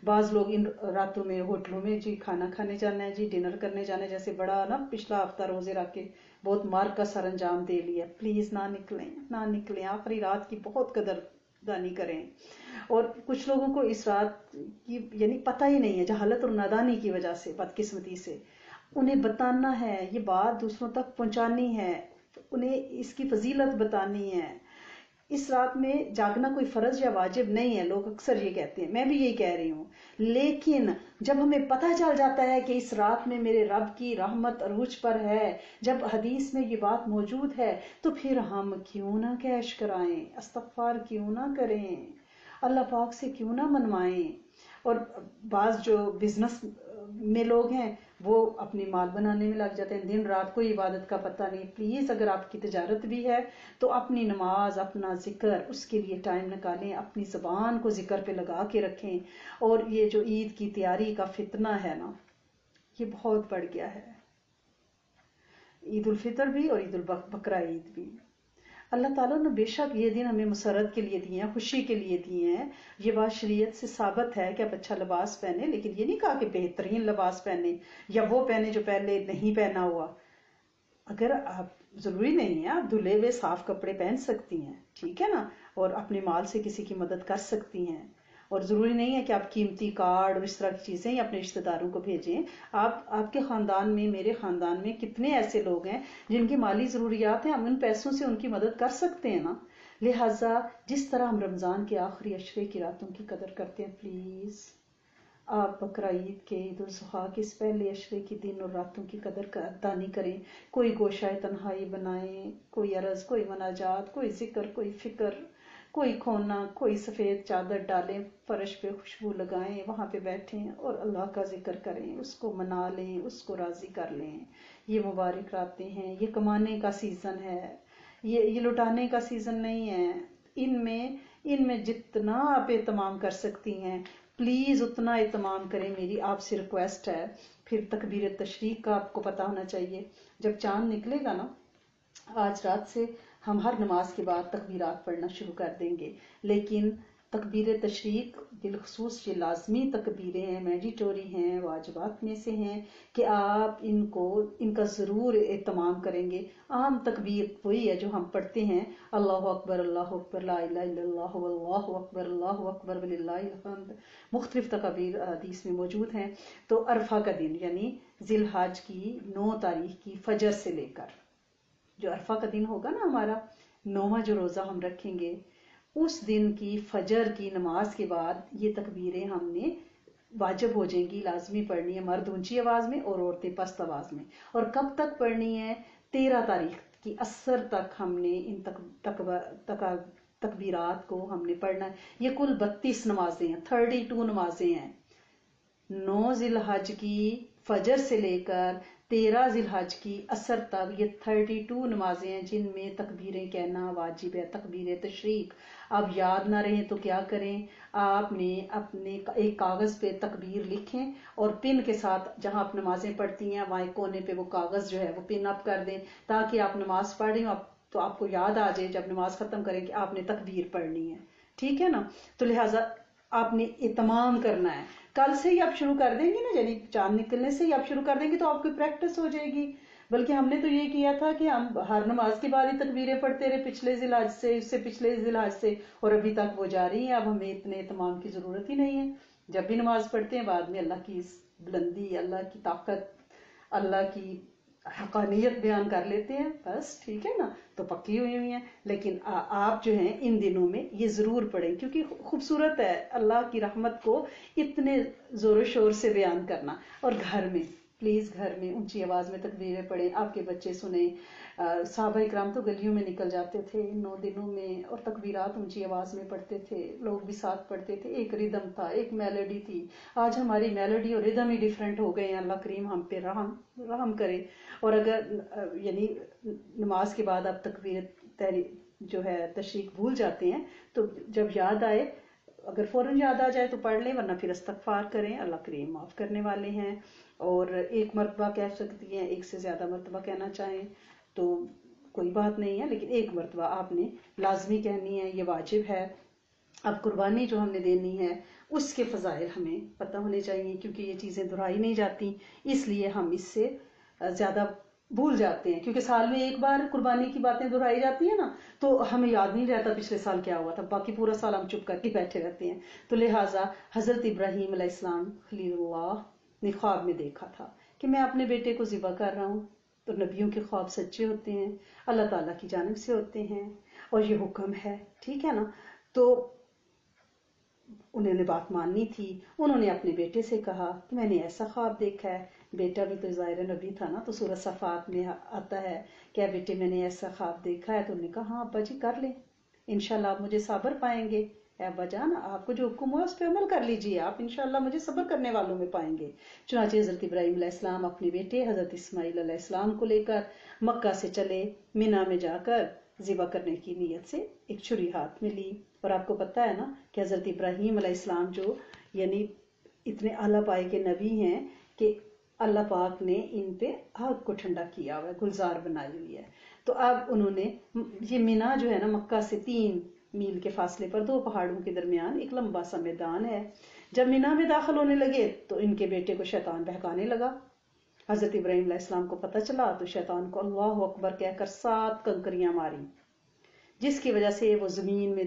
بعض لوگ ان راتوں میں ہوٹلوں میں جی کھانا کھانے جانا ہے، جی ڈنر کرنے جانا ہے، جیسے بڑا نا پچھلا ہفتہ روزے رکھ کے بہت مار کا سر انجام دے لیا. پلیز نہ نکلیں، نہ نکلیں، آخری رات کی بہت قدر دانی کریں. اور کچھ لوگوں کو اس رات کی یعنی پتہ ہی نہیں ہے، جہالت اور نادانی کی وجہ سے، بدقسمتی سے. انہیں بتانا ہے، یہ بات دوسروں تک پہنچانی ہے، انہیں اس کی فضیلت بتانی ہے. اس رات میں جاگنا کوئی فرض یا واجب نہیں ہے، لوگ اکثر یہ کہتے ہیں، میں بھی یہی کہہ رہی ہوں. لیکن جب ہمیں پتہ چل جاتا ہے کہ اس رات میں میرے رب کی رحمت عروج پر ہے، جب حدیث میں یہ بات موجود ہے، تو پھر ہم کیوں نہ کیش کرائیں، استغفار کیوں نہ کریں، اللہ پاک سے کیوں نہ منوائیں. اور بعض جو بزنس میں لوگ ہیں وہ اپنی مال بنانے میں لگ جاتے ہیں، دن رات کوئی عبادت کا پتہ نہیں. پلیز اگر آپ کی تجارت بھی ہے تو اپنی نماز، اپنا ذکر، اس کے لیے ٹائم نکالیں، اپنی زبان کو ذکر پہ لگا کے رکھیں. اور یہ جو عید کی تیاری کا فتنہ ہے نا، یہ بہت بڑھ گیا ہے. عید الفطر بھی اور عید البقرہ عید بھی، اللہ تعالیٰ نے بے شک یہ دن ہمیں مسرت کے لیے دیے ہیں، خوشی کے لیے دیے ہیں. یہ بات شریعت سے ثابت ہے کہ آپ اچھا لباس پہنے، لیکن یہ نہیں کہا کہ بہترین لباس پہنے یا وہ پہنے جو پہلے نہیں پہنا ہوا. اگر آپ ضروری نہیں ہے، آپ دھلے ہوئے صاف کپڑے پہن سکتی ہیں، ٹھیک ہے نا، اور اپنے مال سے کسی کی مدد کر سکتی ہیں. اور ضروری نہیں ہے کہ آپ قیمتی کارڈ اور اس طرح کی چیزیں یا اپنے رشتہ داروں کو بھیجیں. آپ کے خاندان میں، میرے خاندان میں کتنے ایسے لوگ ہیں جن کی مالی ضروریات ہیں، ہم ان پیسوں سے ان کی مدد کر سکتے ہیں نا. لہٰذا جس طرح ہم رمضان کے آخری عشرے کی راتوں کی قدر کرتے ہیں، پلیز آپ بقرہ عید کے، عید الاضحیٰ کے اس پہلے عشرے کی دن اور راتوں کی قدر دانی کریں. کوئی گوشہ تنہائی بنائیں، کوئی عرض، کوئی مناجات، کوئی ذکر، کوئی فکر، کوئی کھونا، کوئی سفید چادر ڈالیں، فرش پہ خوشبو لگائیں، وہاں پہ بیٹھیں اور اللہ کا ذکر کریں، اس کو منا لیں، اس کو راضی کر لیں. یہ مبارک راتیں ہیں، یہ کمانے کا سیزن ہے، یہ لٹانے کا سیزن نہیں ہے. ان میں جتنا آپ اہتمام کر سکتی ہیں پلیز اتنا اہتمام کریں. میری آپ سے ریکویسٹ ہے. پھر تکبیر تشریق کا آپ کو پتہ ہونا چاہیے. جب چاند نکلے گا نا، آج رات سے ہم ہر نماز کے بعد تکبیرات پڑھنا شروع کر دیں گے. لیکن تکبیر تشریق بالخصوص یہ لازمی تکبیریں ہیں، مینڈیٹوری ہیں، واجبات میں سے ہیں کہ آپ ان کا ضرور اہتمام کریں گے. عام تکبیر وہی ہے جو ہم پڑھتے ہیں، اللہ اکبر، اللہ اکبر، لا الہ الا اللہ، واللہ اکبر، اللہ اکبر، وللہ الحمد. مختلف تکبیر حدیث میں موجود ہیں. تو عرفہ کا دن یعنی ذی الحج کی 9 تاریخ کی فجر سے لے کر جو عرفہ کا دن ہوگا نا، ہمارا 9واں جو روزہ ہم رکھیں گے، اس دن کی فجر کی نماز کے بعد یہ تکبیریں ہم نے واجب ہو جائیں گی، لازمی پڑھنی ہے. مرد اونچی آواز میں اور عورتیں پست آواز میں. اور کب تک پڑھنی ہے؟ 13 تاریخ کی عصر تک ہم نے ان تکبیرات کو ہم نے پڑھنا ہے. یہ کل 32 نمازیں ہیں، 32 نمازیں ہیں. 9 ذی الحج کی فجر سے لے کر 13 ذیلحج کی عصر تک یہ 32 نمازیں ہیں جن میں تکبیریں کہنا واجب ہے، تکبیر تشریق۔ اب یاد نہ رہیں تو کیا کریں، آپ نے اپنے ایک کاغذ پہ تکبیر لکھیں اور پن کے ساتھ جہاں آپ نمازیں پڑھتی ہیں وہاں کونے پہ وہ کاغذ جو ہے وہ پن اپ کر دیں، تاکہ آپ نماز پڑھ رہی ہوں تو آپ کو یاد آ جائے جب نماز ختم کریں کہ آپ نے تکبیر پڑھنی ہے، ٹھیک ہے نا۔ تو لہٰذا آپ نے اہتمام کرنا ہے، کل سے ہی آپ شروع کر دیں گے نا، یعنی چاند نکلنے سے ہی آپ شروع کر دیں گے تو آپ کی پریکٹس ہو جائے گی۔ بلکہ ہم نے تو یہ کیا تھا کہ ہم ہر نماز کے بعد ہی تکبیریں پڑھتے رہے، پچھلے ذیلحج سے، اس سے پچھلے ذیلحج سے، اور ابھی تک وہ جاری ہیں۔ اب ہمیں اتنے اہتمام کی ضرورت ہی نہیں ہے، جب بھی نماز پڑھتے ہیں بعد میں اللہ کی بلندی، اللہ کی طاقت، اللہ کی حقانیت بیان کر لیتے ہیں، بس ٹھیک ہے نا، تو پکی ہوئی ہیں۔ لیکن آپ جو ہیں ان دنوں میں یہ ضرور پڑھیں، کیونکہ خوبصورت ہے اللہ کی رحمت کو اتنے زور و شور سے بیان کرنا۔ اور گھر میں پلیز، گھر میں اونچی آواز میں تکبیریں پڑھیں، آپ کے بچے سنیں۔ صحابہ کرام تو گلیوں میں نکل جاتے تھے ان 9 دنوں میں اور تکبیرات اونچی آواز میں پڑھتے تھے، لوگ بھی ساتھ پڑھتے تھے، ایک ردم تھا، ایک میلوڈی تھی۔ آج ہماری میلوڈی اور ردم ہی ڈیفرنٹ ہو گئے ہیں، اللہ کریم ہم پہ رحم کرے۔ اور اگر یعنی نماز کے بعد آپ تکبیر جو ہے تشریق بھول جاتے ہیں تو جب یاد آئے، اگر فوراً یاد آ جائے تو پڑھ لیں، ورنہ پھر استغفار کریں، اللہ کریم معاف کرنے والے ہیں۔ اور ایک مرتبہ کہہ سکتی ہیں، ایک سے زیادہ مرتبہ کہنا چاہیں تو کوئی بات نہیں ہے، لیکن ایک مرتبہ آپ نے لازمی کہنی ہے، یہ واجب ہے۔ اب قربانی جو ہم نے دینی ہے اس کے فضائل ہمیں پتہ ہونے چاہیے، کیونکہ یہ چیزیں دہرائی نہیں جاتی، اس لیے ہم اس سے زیادہ بھول جاتے ہیں، کیونکہ سال میں ایک بار قربانی کی باتیں دہرائی جاتی ہیں نا، تو ہمیں یاد نہیں رہتا پچھلے سال کیا ہوا تھا، باقی پورا سال ہم چپ کر کے بیٹھے رہتے ہیں۔ تو لہٰذا حضرت ابراہیم علیہ السلام خلیل اللہ نے خواب میں دیکھا تھا کہ میں اپنے بیٹے کو ذبح کر رہا ہوں، تو نبیوں کے خواب سچے ہوتے ہیں، اللہ تعالیٰ کی جانب سے ہوتے ہیں اور یہ حکم ہے، ٹھیک ہے نا۔ تو انہوں نے بات ماننی تھی، انہوں نے اپنے بیٹے سے کہا کہ میں نے ایسا خواب دیکھا ہے، بیٹا بھی تو ظاہر نبی تھا نا، تو سورہ صفات میں آتا ہے کہ بیٹے میں نے ایسا خواب دیکھا ہے، تو انہوں نے کہا ہاں ابا جی کر لیں، انشاءاللہ آپ مجھے صبر پائیں گے، اے ابا جان آپ کو جو حکم ہوا اس پہ عمل کر لیجئے، آپ انشاءاللہ مجھے صبر کرنے والوں میں پائیں گے۔ چنانچہ حضرت ابراہیم علیہ السلام اپنے بیٹے حضرت اسماعیل علیہ السلام کو لے کر مکہ سے چلے، مینا میں جا کر ذبح کرنے کی نیت سے ایک چھری ہاتھ میں لی۔ اور آپ کو پتہ ہے نا کہ حضرت ابراہیم علیہ السلام جو یعنی اتنے اعلیٰ پائے کے نبی ہیں کہ اللہ پاک نے ان پہ آگ کو ٹھنڈا کیا ہوا ہے، گلزار بنائی ہوئی ہے۔ تو اب انہوں نے یہ مینا جو ہے نا مکہ سے 3 میل کے فاصلے پر 2 پہاڑوں کے درمیان ایک لمبا سا میدان ہے۔ جب مینا میں داخل ہونے لگے تو ان کے بیٹے کو شیطان بہکانے لگا۔ حضرت ابراہیم علیہ السلام کو پتہ چلا تو شیطان کو اللہ اکبر کہہ کر 7 کنکریاں ماری، جس کی وجہ سے وہ زمین میں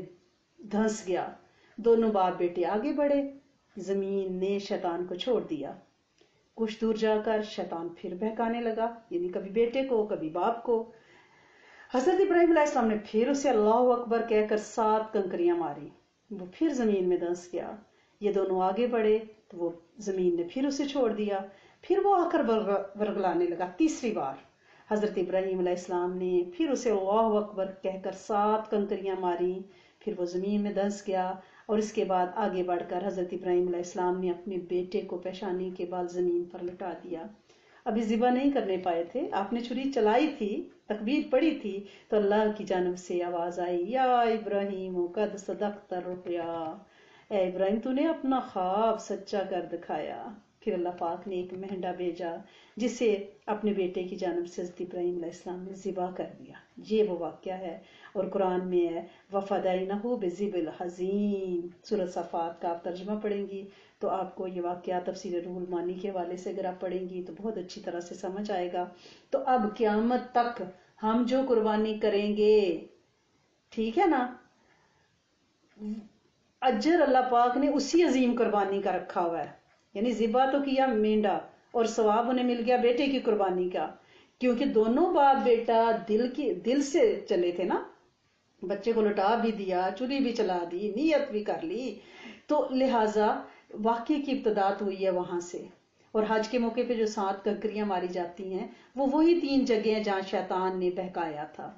دھنس گیا۔ دونوں باپ بیٹے آگے بڑھے، زمین نے شیطان کو چھوڑ دیا۔ کچھ دور جا کر شیطان پھر بہکانے لگا، یعنی کبھی بیٹے کو کبھی باپ کو۔ حضرت ابراہیم علیہ السلام نے پھر اسے اللہ اکبر کہہ کر 7 کنکریاں ماری، وہ پھر زمین میں دھنس گیا۔ یہ دونوں آگے بڑھے تو وہ زمین نے پھر اسے چھوڑ دیا، پھر وہ آ کر ورگلانے لگا 3 بار۔ حضرت ابراہیم علیہ السلام نے پھر اسے اللہ اکبر کہہ کر 7 کنکریاں ماری، پھر وہ زمین میں دھنس گیا۔ اور اس کے بعد آگے بڑھ کر حضرت ابراہیم علیہ السلام نے اپنے بیٹے کو پیشانی کے بال زمین پر لٹا دیا۔ ابھی ذبح نہیں کرنے پائے تھے، آپ نے چھری چلائی تھی، تکبیر پڑھی تھی، تو اللہ کی جانب سے آواز آئی یا ابراہیم قد صدقت الرؤیا، اے ابراہیم تو نے اپنا خواب سچا کر دکھایا۔ پھر اللہ پاک نے ایک مہنڈا بھیجا جسے اپنے بیٹے کی جانب سے حضرت ابراہیم علیہ السلام نے ذبح کر دیا۔ یہ وہ واقعہ ہے، اور قرآن میں ہے وَفَدَيْنَهُ بِذِبْحٍ عَظِيمٍ۔ سورۃ صفات کا آپ ترجمہ پڑھیں گی تو آپ کو یہ واقعہ تفسیر روح المانی کے حوالے سے اگر آپ پڑھیں گی تو بہت اچھی طرح سے سمجھ آئے گا۔ تو اب قیامت تک ہم جو قربانی کریں گے، ٹھیک ہے نا، اجر اللہ پاک نے اسی عظیم قربانی کا رکھا ہوا ہے، یعنی ذبح تو کیا مینڈا اور ثواب انہیں مل گیا بیٹے کی قربانی کا، کیونکہ دونوں باپ بیٹا دل سے چلے تھے نا، بچے کو لٹا بھی دیا، چولی بھی چلا دی، نیت بھی کر لی، تو لہٰذا واقعے کی ابتدا ہوئی ہے وہاں سے۔ اور حج کے موقع پہ جو 7 کنکریاں ماری جاتی ہیں وہ وہی 3 جگہ ہیں جہاں شیطان نے بہکایا تھا۔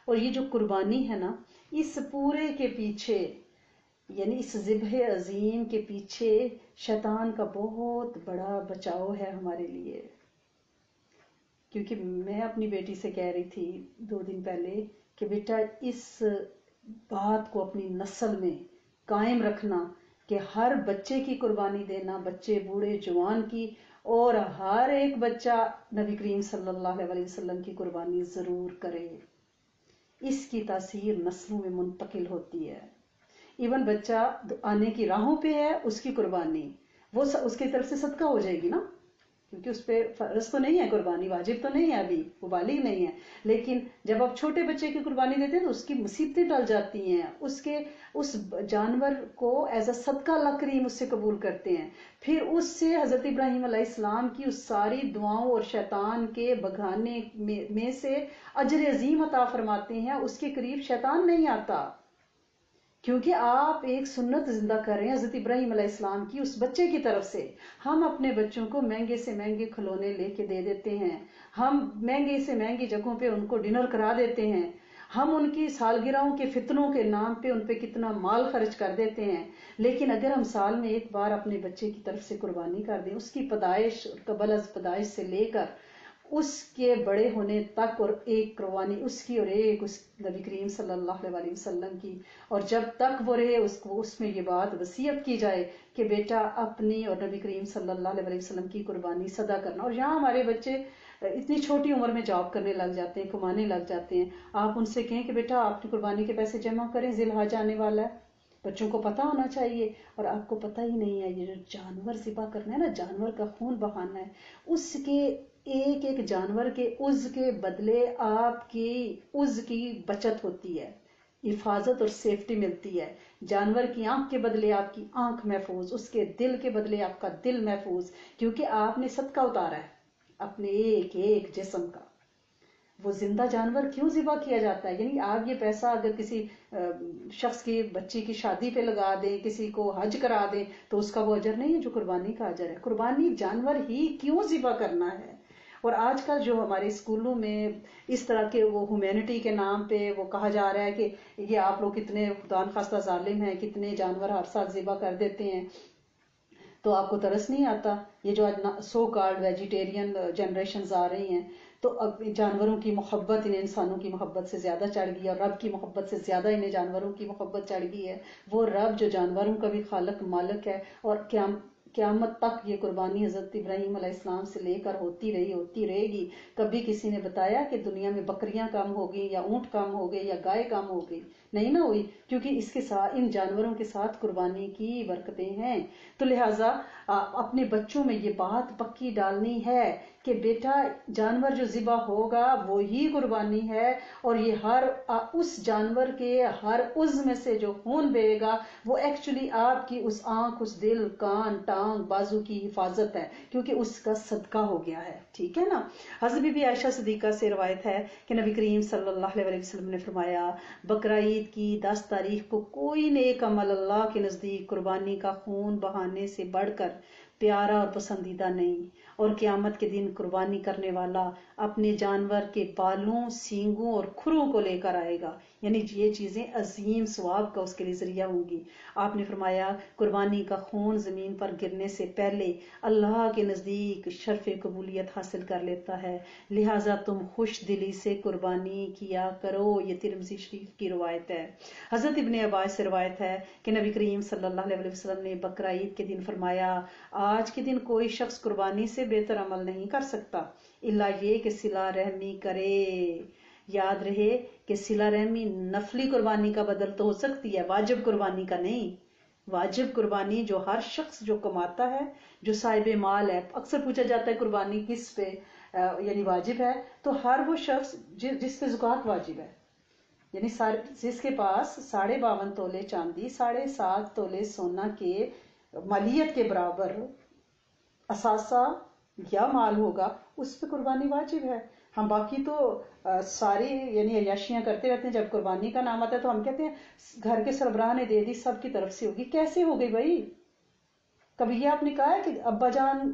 اور یہ جو قربانی ہے نا، اس پورے کے پیچھے یعنی اس ذبح عظیم کے پیچھے شیطان کا بہت بڑا بچاؤ ہے ہمارے لیے۔ کیونکہ میں اپنی بیٹی سے کہہ رہی تھی 2 دن پہلے کہ بیٹا اس بات کو اپنی نسل میں قائم رکھنا کہ ہر بچے کی قربانی دینا، بچے بوڑھے جوان کی، اور ہر ایک بچہ نبی کریم صلی اللہ علیہ وسلم کی قربانی ضرور کرے. اس کی تاثیر نسلوں میں منتقل ہوتی ہے. ایون بچہ آنے کی راہوں پہ ہے، اس کی قربانی وہ اس کی طرف سے صدقہ ہو جائے گی نا، کیونکہ اس پہ فرض تو نہیں ہے قربانی، واجب تو نہیں ہے، ابھی وہ بالغ نہیں ہے. لیکن جب آپ چھوٹے بچے کی قربانی دیتے ہیں تو اس کی مصیبتیں ٹل جاتی ہیں، اس جانور کو ایز اے صدقہ اللہ کریم اس سے قبول کرتے ہیں. پھر اس سے حضرت ابراہیم علیہ السلام کی اس ساری دعاؤں اور شیطان کے بگانے میں سے اجر عظیم عطا فرماتے ہیں. اس کے قریب شیطان نہیں آتا، کیونکہ آپ ایک سنت زندہ کر رہے ہیں حضرت ابراہیم علیہ السلام کی اس بچے کی طرف سے. ہم اپنے بچوں کو مہنگے سے مہنگے کھلونے لے کے دے دیتے ہیں، ہم مہنگے سے مہنگی جگہوں پہ ان کو ڈنر کرا دیتے ہیں، ہم ان کی سالگرہوں کے فتنوں کے نام پہ ان پہ کتنا مال خرچ کر دیتے ہیں. لیکن اگر ہم سال میں ایک بار اپنے بچے کی طرف سے قربانی کر دیں، اس کی پیدائش قبل از پیدائش سے لے کر اس کے بڑے ہونے تک، اور ایک قربانی اس کی اور ایک اس نبی کریم صلی اللہ علیہ وسلم کی، اور جب تک وہ رہے اس میں یہ بات وصیت کی جائے کہ بیٹا اپنی اور نبی کریم صلی اللہ علیہ وسلم کی قربانی صدا کرنا. اور یہاں ہمارے بچے اتنی چھوٹی عمر میں جاب کرنے لگ جاتے ہیں، کمانے لگ جاتے ہیں. آپ ان سے کہیں کہ بیٹا آپ کی قربانی کے پیسے جمع کریں، ذی الحج آنے والا ہے. بچوں کو پتا ہونا چاہیے. اور آپ کو پتا ہی نہیں ہے، یہ جو جانور ذبح کرنا ہے نا، جانور کا خون بہانا ہے، اس کے ایک ایک جانور کے عضو کے بدلے آپ کی عضو کی بچت ہوتی ہے، حفاظت اور سیفٹی ملتی ہے. جانور کی آنکھ کے بدلے آپ کی آنکھ محفوظ، اس کے دل کے بدلے آپ کا دل محفوظ، کیونکہ آپ نے صدقہ اتارا ہے اپنے ایک ایک جسم کا. وہ زندہ جانور کیوں ذبح کیا جاتا ہے؟ یعنی آپ یہ پیسہ اگر کسی شخص کی بچی کی شادی پہ لگا دیں، کسی کو حج کرا دیں، تو اس کا وہ اجر نہیں ہے جو قربانی کا اجر ہے. قربانی جانور ہی کیوں ذبح کرنا ہے؟ اور آج کل جو ہمارے اسکولوں میں اس طرح کے وہ ہیومینٹی کے نام پہ وہ کہا جا رہا ہے کہ یہ آپ لوگ کتنے خدا نخواستہ ظالم ہیں، کتنے جانور ہر سال ذبح کر دیتے ہیں، تو آپ کو ترس نہیں آتا؟ یہ جو آج سو کالڈ ویجیٹیرین جنریشنز آ رہی ہیں، تو اب جانوروں کی محبت انہیں انسانوں کی محبت سے زیادہ چڑھ گئی ہے، اور رب کی محبت سے زیادہ انہیں جانوروں کی محبت چڑھ گئی ہے. وہ رب جو جانوروں کا بھی خالق مالک ہے، اور قیامت تک یہ قربانی حضرت ابراہیم علیہ السلام سے لے کر ہوتی رہے گی. کبھی کسی نے بتایا کہ دنیا میں بکریاں کم ہو گئی، یا اونٹ کم ہو گئے، یا گائے کم ہو گئی؟ نہیں نہ ہوئی، کیونکہ اس کے ساتھ ان جانوروں کے ساتھ قربانی کی برکتیں ہیں. تو لہٰذا اپنے بچوں میں یہ بات پکی ڈالنی ہے کہ بیٹا جانور جو ذبح ہوگا وہی قربانی ہے، اور یہ اس جانور کے ہر عضو میں سے جو خون بہے گا وہ ایکچولی آپ کی اس آنکھ، اس دل، کان، ٹانگ، بازو کی حفاظت ہے، کیونکہ اس کا صدقہ ہو گیا ہے. ٹھیک ہے نا؟ حضرت بی بی عائشہ صدیقہ سے روایت ہے کہ نبی کریم صلی اللہ علیہ وسلم نے فرمایا، بقرہ عید کی 10 تاریخ کو کوئی نیک عمل اللہ کے نزدیک قربانی کا خون بہانے سے بڑھ کر پیارا اور پسندیدہ نہیں، اور قیامت کے دن قربانی کرنے والا اپنے جانور کے بالوں، سینگوں اور کھروں کو لے کر آئے گا. یعنی یہ چیزیں عظیم ثواب کا اس کے لیے ذریعہ ہوں گی. آپ نے فرمایا قربانی کا خون زمین پر گرنے سے پہلے اللہ کے نزدیک شرف قبولیت حاصل کر لیتا ہے، لہٰذا تم خوش دلی سے قربانی کیا کرو. یہ ترمذی شریف کی روایت ہے. حضرت ابن عباس سے روایت ہے کہ نبی کریم صلی اللہ علیہ وسلم نے بقرہ عید کے دن فرمایا، آج کے دن کوئی شخص قربانی سے بہتر عمل نہیں کر سکتا الا یہ کہ صلہ رحمی کرے. یاد رہے کہ صلہ رحمی نفلی قربانی کا بدل تو ہو سکتی ہے، واجب قربانی کا نہیں. واجب قربانی جو ہر شخص جو کماتا ہے، جو صاحب مال ہے. اکثر پوچھا جاتا ہے قربانی کس پہ یعنی واجب ہے، تو ہر وہ شخص جس پہ زکوٰۃ واجب ہے، یعنی جس کے پاس 52.5 تولے چاندی، 7.5 تولے سونا کے مالیت کے برابر اثاثہ یا مال ہوگا، اس پہ قربانی واجب ہے. ہم باقی تو ساری یعنی عیاشیاں کرتے رہتے ہیں، جب قربانی کا نام آتا ہے تو ہم کہتے ہیں گھر کے سربراہ نے دے دی، سب کی طرف سے ہوگی. کیسے ہو گئی بھائی؟ کبھی یہ آپ نے کہا ہے کہ ابا جان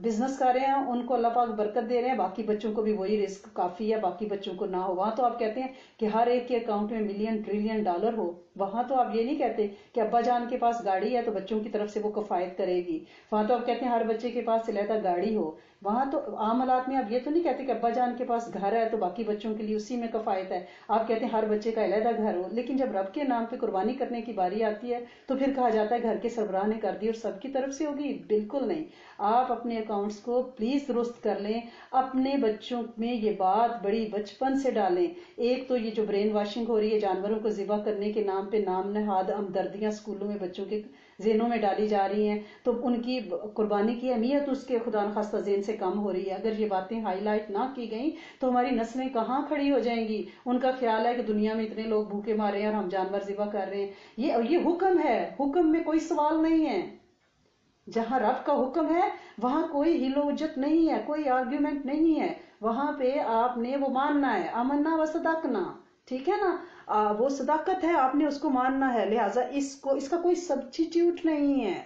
بزنس کر رہے ہیں، ان کو اللہ پاک برکت دے رہے ہیں، باقی بچوں کو بھی وہی رزق کافی ہے، باقی بچوں کو نہ ہو؟ وہاں تو آپ کہتے ہیں کہ ہر ایک کے اکاؤنٹ میں ملین ٹریلین ڈالر ہو. وہاں تو آپ یہ نہیں کہتے کہ ابا جان کے پاس گاڑی ہے تو بچوں کی طرف سے وہ کفایت کرے گی. وہاں تو آپ کہتے ہیں ہر بچے کے پاس علیحدہ گاڑی ہو. وہاں تو عام حالات میں آپ یہ تو نہیں کہتے کہ ابا جان کے پاس گھر ہے تو باقی بچوں کے لیے اسی میں کفایت ہے، آپ کہتے ہیں ہر بچے کا علیحدہ گھر ہو، لیکن جب رب کے نام پہ قربانی کرنے کی باری آتی ہے تو پھر کہا جاتا ہے گھر کے سربراہ نے کر دی اور سب کی طرف سے ہوگی؟ بالکل نہیں۔ آپ اپنے اکاؤنٹس کو پلیز درست کر لیں، اپنے بچوں میں یہ بات بڑی بچپن سے ڈالیں۔ ایک تو یہ جو برین واشنگ ہو رہی ہے، جانوروں کو ذبح کرنے کے نام پہ نام نہاد ہمدردیاں اسکولوں میں بچوں کے ذہنوں میں ڈالی جا رہی ہیں، تو ان کی قربانی کی اہمیت اس کے خدا نخواستہ ذہن سے کم ہو رہی ہے۔ اگر یہ باتیں ہائی لائٹ نہ کی گئیں تو ہماری نسلیں کہاں کھڑی ہو جائیں گی؟ ان کا خیال ہے کہ دنیا میں اتنے لوگ بھوکے مارے ہیں اور ہم جانور ذبح کر رہے ہیں۔ یہ حکم ہے، حکم میں کوئی سوال نہیں ہے۔ جہاں رب کا حکم ہے وہاں کوئی ہیل و حجت نہیں ہے، کوئی آرگیومنٹ نہیں ہے، وہاں پہ آپ نے وہ ماننا ہے، آمنا و صدقنا، ٹھیک ہے نا؟ وہ صداقت ہے، آپ نے اس کو ماننا ہے، لہٰذا اس کا کوئی سبسٹیٹیوٹ نہیں ہے۔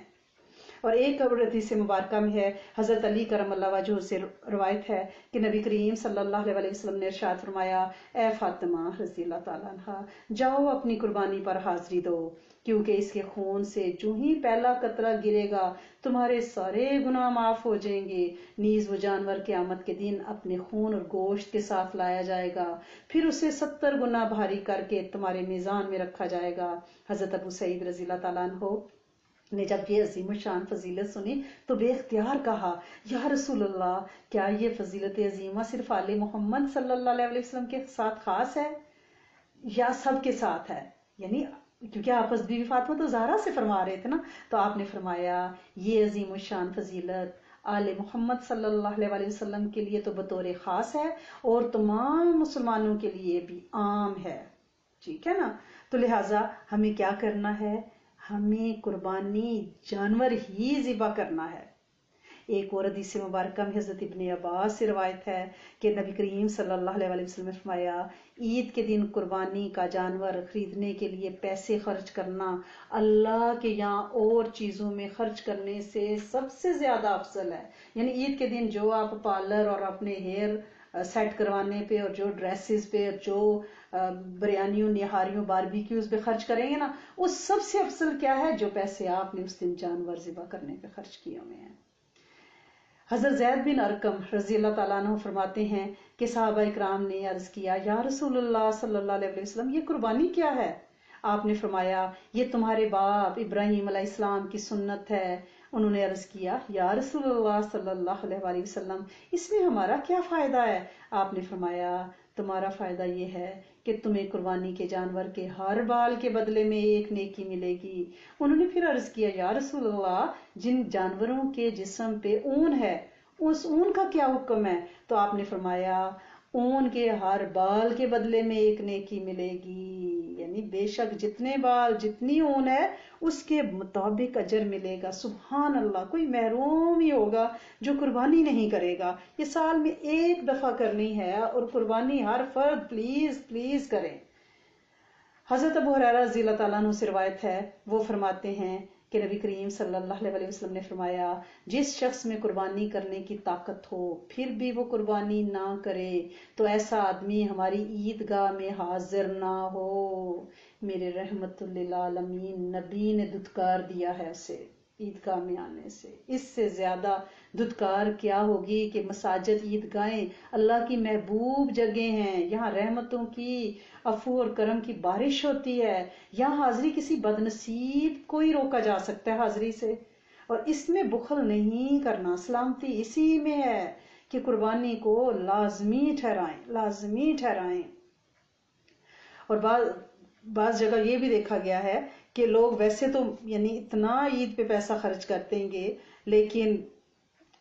اور ایک حدیث مبارکہ میں ہے، حضرت علی کرم اللہ وجہ سے روایت ہے کہ نبی کریم صلی اللہ علیہ وسلم نے ارشاد فرمایا، اے فاطمہ رضی اللہ تعالیٰ عنہ، جاؤ اپنی قربانی پر حاضری دو، کیونکہ اس کے خون سے جو ہی پہلا قطرہ گرے گا تمہارے سارے گناہ معاف ہو جائیں گے، نیز وہ جانور قیامت کے دن اپنے خون اور گوشت کے ساتھ لایا جائے گا، پھر اسے 70 گنا بھاری کر کے تمہارے میزان میں رکھا جائے گا۔ حضرت ابو سعید رضی اللہ تعالیٰ عنہ نے جب یہ عظیم الشان فضیلت سنی تو بے اختیار کہا، یا رسول اللہ، کیا یہ فضیلت عظیمہ صرف آل محمد صلی اللہ علیہ وسلم کے ساتھ خاص ہے یا سب کے ساتھ ہے؟ یعنی کیونکہ آپ بی بی فاطمہ تو زہرا سے فرما رہے تھے نا، تو آپ نے فرمایا یہ عظیم الشان فضیلت آل محمد صلی اللہ علیہ وسلم کے لیے تو بطور خاص ہے اور تمام مسلمانوں کے لیے بھی عام ہے، ٹھیک ہے نا؟ تو لہٰذا ہمیں کیا کرنا ہے؟ ہمیں قربانی جانور ہی ذبح کرنا ہے۔ ایک اور حدیث مبارکہ میں حضرت ابن عباس سے روایت ہے کہ نبی کریم صلی اللہ علیہ وسلم نے فرمایا، عید کے دن قربانی کا جانور خریدنے کے لیے پیسے خرچ کرنا اللہ کے یہاں اور چیزوں میں خرچ کرنے سے سب سے زیادہ افضل ہے۔ یعنی عید کے دن جو آپ پارلر اور اپنے ہیئر سیٹ کروانے پہ اور جو ڈریسز پہ اور جو بریانیوں، نہاریوں، باربیکیوز پہ خرچ کریں گے نا، اس سب سے افضل کیا ہے؟ جو پیسے آپ نے اس دن جانور ذبح کرنے پہ خرچ کیے ہوئے ہیں۔ حضرت زید بن ارقم رضی اللہ تعالیٰ عنہ فرماتے ہیں کہ صحابہ اکرام نے عرض کیا، یا رسول اللہ صلی اللہ علیہ وسلم، یہ قربانی کیا ہے؟ آپ نے فرمایا، یہ تمہارے باپ ابراہیم علیہ السلام کی سنت ہے۔ انہوں نے عرض کیا، یا رسول اللہ صلی اللہ علیہ وسلم، اس میں ہمارا کیا فائدہ ہے؟ آپ نے فرمایا، تمہارا فائدہ یہ ہے کہ تمہیں قربانی کے جانور کے ہر بال کے بدلے میں ایک نیکی ملے گی۔ انہوں نے پھر عرض کیا، یا رسول اللہ، جن جانوروں کے جسم پہ اون ہے اس اون کا کیا حکم ہے؟ تو آپ نے فرمایا، اون کے ہر بال کے بدلے میں ایک نیکی ملے گی، یعنی بے شک جتنے بال جتنی اون ہے اس کے مطابق اجر ملے گا۔ سبحان اللہ، کوئی محروم ہی ہوگا جو قربانی نہیں کرے گا۔ یہ سال میں ایک دفعہ کرنی ہے اور قربانی ہر فرد پلیز پلیز کریں۔ حضرت ابو ہریرہ رضی اللہ تعالیٰ عنہ سے روایت ہے، وہ فرماتے ہیں کہ نبی کریم صلی اللہ علیہ وسلم نے فرمایا، جس شخص میں قربانی کرنے کی طاقت ہو پھر بھی وہ قربانی نہ کرے تو ایسا آدمی ہماری عیدگاہ میں حاضر نہ ہو۔ میرے رحمت للعالمین نبی نے دھتکار دیا ہے اسے عیدگاہ میں آنے سے۔ اس سے زیادہ دھتکار کیا ہوگی کہ مساجد، عیدگاہیں اللہ کی محبوب جگہ ہیں، یہاں رحمتوں کی، عفو اور کرم کی بارش ہوتی ہے، یہاں حاضری کسی بد نصیب کو ہی روکا جا سکتا ہے حاضری سے، اور اس میں بخل نہیں کرنا، سلامتی اسی میں ہے کہ قربانی کو لازمی ٹھہرائیں، لازمی ٹھہرائیں۔ اور بعض جگہ یہ بھی دیکھا گیا ہے کہ لوگ ویسے تو یعنی اتنا عید پہ پیسہ خرچ کرتے گے لیکن